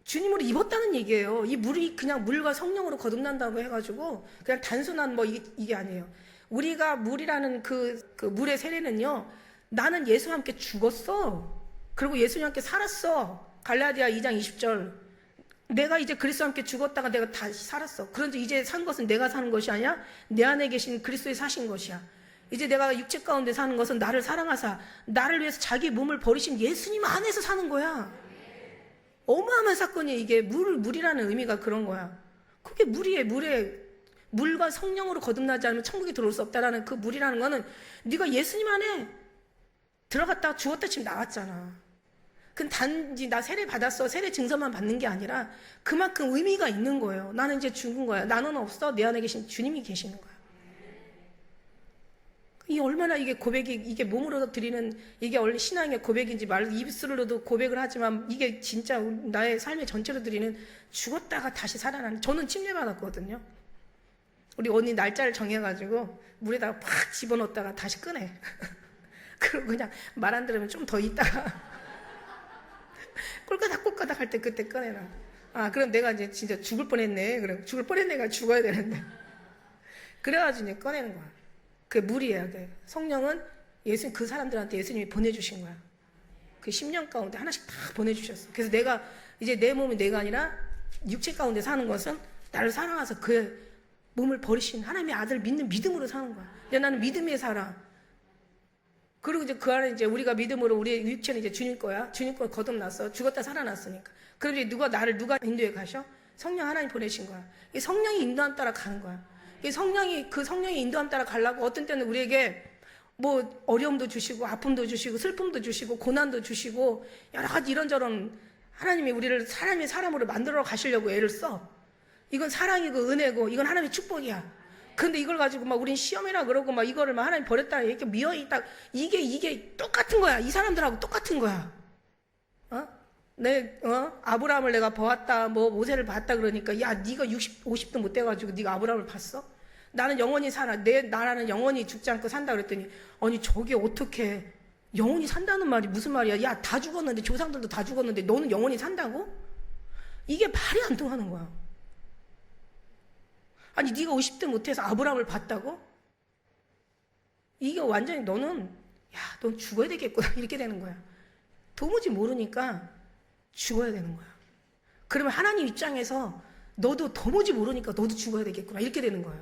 주님으로 입었다는 얘기예요. 이 물이 그냥 물과 성령으로 거듭난다고 해가지고 그냥 단순한 뭐 이게 아니에요. 우리가 물이라는 그 물의 세례는요, 나는 예수와 함께 죽었어. 그리고 예수님과 함께 살았어. 갈라디아 2장 20절. 내가 이제 그리스도와 함께 죽었다가 내가 다시 살았어. 그런데 이제 산 것은 내가 사는 것이 아니야. 내 안에 계신 그리스도의 사신 것이야. 이제 내가 육체 가운데 사는 것은 나를 사랑하사 나를 위해서 자기 몸을 버리신 예수님 안에서 사는 거야. 어마어마한 사건이 이게 물이라는 의미가 그런 거야. 그게 물과 성령으로 거듭나지 않으면 천국에 들어올 수 없다라는 그 물이라는 거는 네가 예수님 안에 들어갔다가 죽었다 치면 나왔잖아. 그건 단지 나 세례 받았어 세례 증서만 받는 게 아니라 그만큼 의미가 있는 거예요. 나는 이제 죽은 거야. 나는 없어. 내 안에 계신 주님이 계시는 거야. 이 얼마나 이게 고백이 이게 몸으로 드리는 이게 원래 신앙의 고백인지 입술로도 고백을 하지만 이게 진짜 나의 삶의 전체로 드리는 죽었다가 다시 살아나는. 저는 침례 받았거든요. 우리 언니 날짜를 정해가지고 물에다가 팍 집어넣었다가 다시 꺼내. 그리고 그냥 말 안 들으면 좀 더 있다가 꼴까닥 할 때 그때 꺼내라. 아 그럼 내가 이제 진짜 죽을 뻔했네. 그래 죽을 뻔했네가 죽어야 되는데. 그래가지고 이제 꺼내는 거야. 그게 물이에요. 성령은 그 사람들한테 예수님이 보내주신 거야. 그 10년 가운데 하나씩 다 보내주셨어. 그래서 내가 이제 내 몸이 내가 아니라 육체 가운데 사는 것은 나를 사랑해서 그의 몸을 버리신 하나님의 아들 믿는 믿음으로 사는 거야. 근데 나는 믿음에 살아. 그리고 이제 그 안에 이제 우리가 믿음으로 우리의 육체는 이제 주님 거야. 주님 거 거듭났어. 죽었다 살아났으니까. 그럼 이제 누가 인도에 가셔? 성령 하나님 보내신 거야. 이 성령이 인도함 따라 가는 거야. 그 성령이 인도함 따라 가려고 어떤 때는 우리에게 뭐 어려움도 주시고 아픔도 주시고 슬픔도 주시고 고난도 주시고 여러 가지 이런저런 하나님이 우리를 사람으로 만들어 가시려고 애를 써. 이건 사랑이고 은혜고 이건 하나님의 축복이야. 근데 이걸 가지고 막 우린 시험이라 그러고 막 이거를 막 하나님 버렸다 이렇게 미어있다. 이게 똑같은 거야. 이 사람들하고 똑같은 거야. 아브라함을 내가 보았다, 뭐 모세를 봤다 그러니까 야 네가 50도 못 돼가지고 네가 아브라함을 봤어? 나는 영원히 살아. 내 나라는 영원히 죽지 않고 산다 그랬더니 아니 저게 어떻게 영원히 산다는 말이 무슨 말이야? 야 다 죽었는데 조상들도 다 죽었는데 너는 영원히 산다고? 이게 말이 안 통하는 거야. 아니 네가 50대 못해서 아브라함을 봤다고? 이게 완전히 넌 죽어야 되겠구나 이렇게 되는 거야. 도무지 모르니까 죽어야 되는 거야. 그러면 하나님 입장에서 너도 도무지 모르니까 너도 죽어야 되겠구나 이렇게 되는 거야.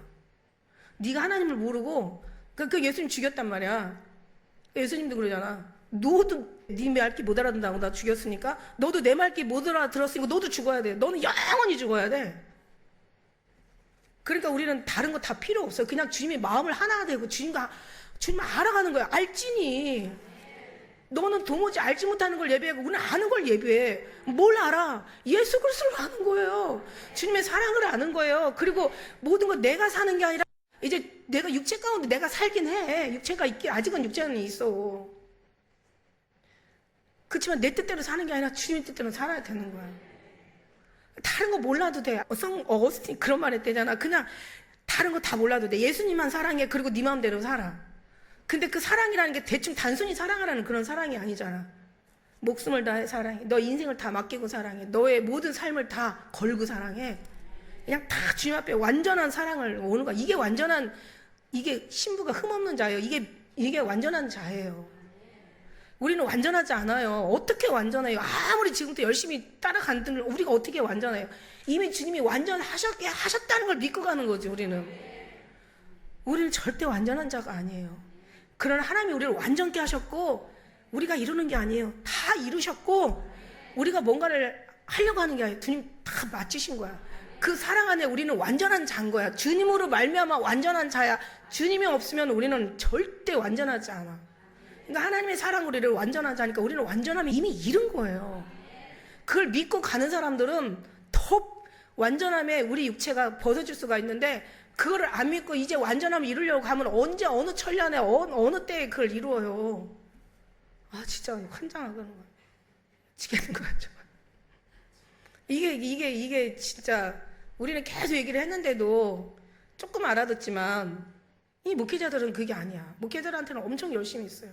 네가 하나님을 모르고 그 예수님 죽였단 말이야. 예수님도 그러잖아. 너도 네 말귀 못 알아듣는다고 나 죽였으니까 너도 내 말귀 못 알아들었으니까 너도 죽어야 돼. 너는 영원히 죽어야 돼. 그러니까 우리는 다른 거 다 필요 없어요. 그냥 주님의 마음을 하나 되고 주님 알아가는 거야. 알지니. 너는 도무지 알지 못하는 걸 예배하고 우리는 아는 걸 예배해. 뭘 알아? 예수 그리스도를 아는 거예요. 주님의 사랑을 아는 거예요. 그리고 모든 거 내가 사는 게 아니라 이제 내가 육체 가운데 내가 살긴 해. 육체가 있긴 아직은 육체는 있어. 그렇지만 내 뜻대로 사는 게 아니라 주님의 뜻대로 살아야 되는 거야. 다른 거 몰라도 돼. 어거스틴 그런 말 했대잖아. 그냥 다른 거 다 몰라도 돼. 예수님만 사랑해. 그리고 네 마음대로 살아. 근데 그 사랑이라는 게 대충 단순히 사랑하라는 그런 사랑이 아니잖아. 목숨을 다해 사랑해. 너 인생을 다 맡기고 사랑해. 너의 모든 삶을 다 걸고 사랑해. 그냥 다 주님 앞에 완전한 사랑을 오는 거야. 이게 신부가 흠없는 자예요. 이게 완전한 자예요. 우리는 완전하지 않아요. 어떻게 완전해요? 아무리 지금부터 열심히 따라간들 우리가 어떻게 완전해요? 이미 주님이 하셨다는 걸 믿고 가는 거지. 우리는 절대 완전한 자가 아니에요. 그러나 하나님이 우리를 완전케 하셨고 우리가 이루는 게 아니에요. 다 이루셨고 우리가 뭔가를 하려고 하는 게 아니에요. 주님 다 마치신 거야. 그 사랑 안에 우리는 완전한 자인 거야. 주님으로 말미암아 완전한 자야. 주님이 없으면 우리는 절대 완전하지 않아. 그러니까 하나님의 사랑 우리를 완전한 자니까 우리는 완전함이 이미 이룬 거예요. 그걸 믿고 가는 사람들은 더 완전함에 우리 육체가 벗어질 수가 있는데 그거를 안 믿고 이제 완전함을 이루려고 하면 언제 어느 천년에 어느 때에 그걸 이루어요. 아 진짜 환장하는 거야. 지겠는 거야 정말. 이게 진짜 우리는 계속 얘기를 했는데도 조금 알아듣지만 이 목회자들은 그게 아니야. 목회자들한테는 엄청 열심히 있어요.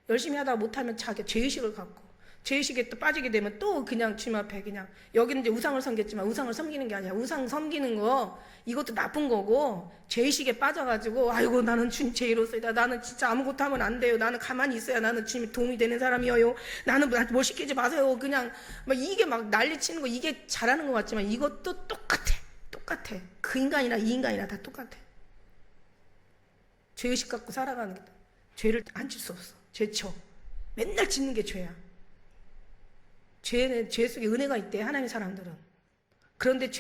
열심히 하다가 못하면 자기 죄의식을 갖고 죄의식에 또 빠지게 되면 또 그냥 주님 앞에 그냥 여기는 이제 우상을 섬겼지만 우상을 섬기는 게 아니야. 우상 섬기는 거 이것도 나쁜 거고 죄의식에 빠져가지고 아이고 나는 주님 죄의로서이다. 나는 진짜 아무것도 하면 안 돼요. 나는 가만히 있어야 나는 주님이 도움이 되는 사람이에요. 나는 뭘 시키지 마세요. 그냥 막 이게 막 난리치는 거 이게 잘하는 것 같지만 이것도 똑같아. 그 인간이나 이 인간이나 다 똑같아. 죄의식 갖고 살아가는 게 죄를 안 질 수 없어. 죄쳐. 맨날 짓는 게 죄야. 죄 속에 은혜가 있대, 하나님의 사람들은. 그런데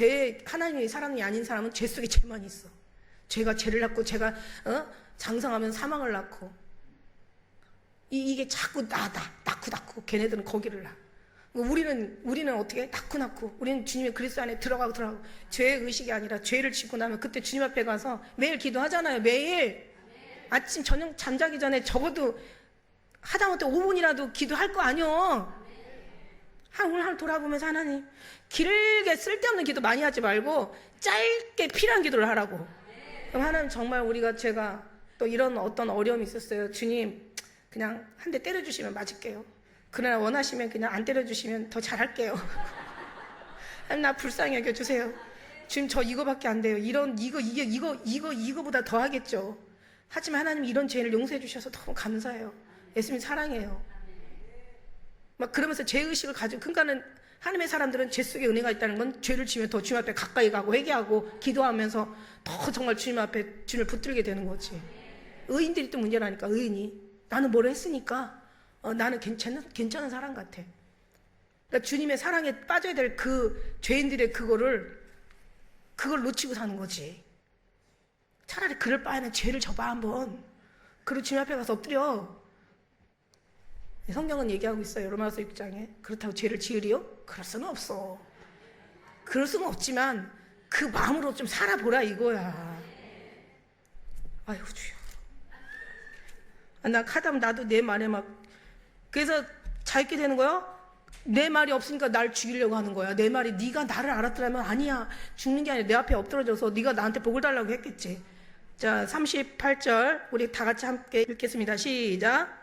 하나님의 사람이 아닌 사람은 죄 속에 죄만 있어. 죄가 죄를 낳고, 죄가, 장성하면 사망을 낳고. 이게 자꾸 낳고, 걔네들은 거기를 낳아. 우리는 어떻게? 낳고. 우리는 주님의 그리스도 안에 들어가고. 죄의 의식이 아니라 죄를 짓고 나면 그때 주님 앞에 가서 매일 기도하잖아요, 매일. 아침, 저녁 잠자기 전에 적어도 하다못해 5분이라도 기도할 거 아니요. 오늘 하루 돌아보면서 하나님 길게 쓸데없는 기도 많이 하지 말고 짧게 필요한 기도를 하라고. 그럼 하나님 정말 제가 또 이런 어떤 어려움이 있었어요. 주님 그냥 한 대 때려주시면 맞을게요. 그러나 원하시면 그냥 안 때려주시면 더 잘할게요. 하나님 나 불쌍히 여겨주세요. 주님 저 이거밖에 안 돼요. 이거보다 더 하겠죠. 하지만 하나님 이런 죄를 용서해 주셔서 너무 감사해요. 예수님 사랑해요. 막 그러면서 죄의식을 가지고, 그러니까는 하나님의 사람들은 죄 속에 은혜가 있다는 건 죄를 지면 더 주님 앞에 가까이 가고 회개하고 기도하면서 더 정말 주님 앞에 주님을 붙들게 되는 거지. 의인들이 또 문제라니까. 의인이 나는 뭘 했으니까 나는 괜찮은 사람 같아. 그러니까 주님의 사랑에 빠져야 될 그 죄인들의 그걸 놓치고 사는 거지. 차라리 그럴 바에는 죄를 져봐 한번. 그리고 주님 앞에 가서 엎드려. 성경은 얘기하고 있어요. 로마서 6장에. 그렇다고 죄를 지으리요? 그럴 수는 없어. 그럴 수는 없지만 그 마음으로 좀 살아보라 이거야. 아이고 주여. 나 하다면 나도 내 말에 막 그래서 자유게 되는 거야? 내 말이 없으니까 날 죽이려고 하는 거야. 내 말이 네가 나를 알았더라면 아니야. 죽는 게 아니라 내 앞에 엎드려져서 네가 나한테 복을 달라고 했겠지. 자 38절 우리 다 같이 함께 읽겠습니다. 시작.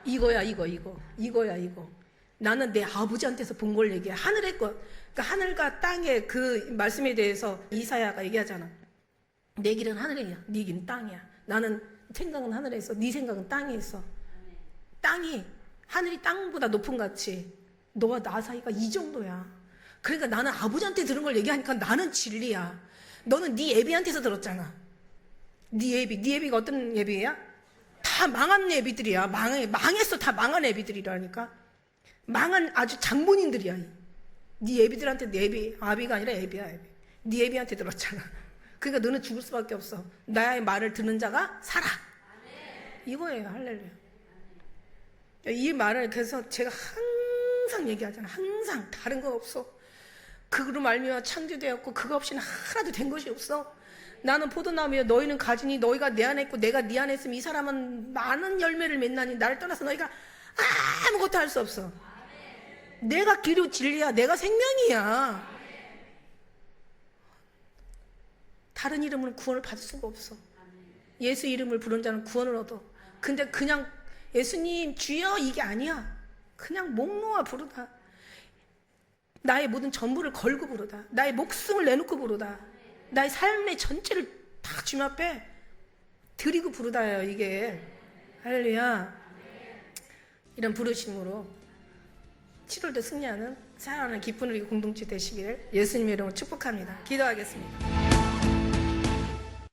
이거야 이거. 나는 내 아버지한테서 본 걸 얘기해. 하늘의 것. 그러니까 하늘과 땅의 그 말씀에 대해서 이사야가 얘기하잖아. 내 길은 하늘이야. 네 길은 땅이야. 나는 생각은 하늘에 있어. 네 생각은 땅에 있어. 하늘이 땅보다 높은 같이 너와 나 사이가 이 정도야. 그러니까 나는 아버지한테 들은 걸 얘기하니까 나는 진리야. 너는 네 애비한테서 들었잖아. 네 애비가 어떤 애비야? 다 망한 애비들이야. 망했어. 다 망한 애비들이라니까. 망한 아주 장본인들이야. 네 애비들한테 네 애비, 아비가 아니라 애비야. 네 애비한테 들었잖아. 그러니까 너는 죽을 수밖에 없어. 나의 말을 듣는 자가 살아. 이거예요. 할렐루야. 이 말을 그래서 제가 항상 얘기하잖아. 항상 다른 거 없어. 그로 말미암아 창조되었고 그거 없이는 하나도 된 것이 없어. 나는 포도나무에 너희는 가지니 너희가 내 안에 있고 내가 네 안에 있으면 이 사람은 많은 열매를 맺나니 나를 떠나서 너희가 아무것도 할 수 없어. 내가 길이고 진리야. 내가 생명이야. 다른 이름으로 구원을 받을 수가 없어. 예수 이름을 부른 자는 구원을 얻어. 근데 그냥 예수님 주여 이게 아니야. 그냥 목 놓아 부르다. 나의 모든 전부를 걸고 부르다. 나의 목숨을 내놓고 부르다. 나의 삶의 전체를 다 주님 앞에 드리고 부르다예요. 이게 할렐루야. 이런 부르심으로 7월도 승리하는 사랑하는 기쁨을 이루고 공동체 되시기를 예수님의 이름으로 축복합니다. 기도하겠습니다.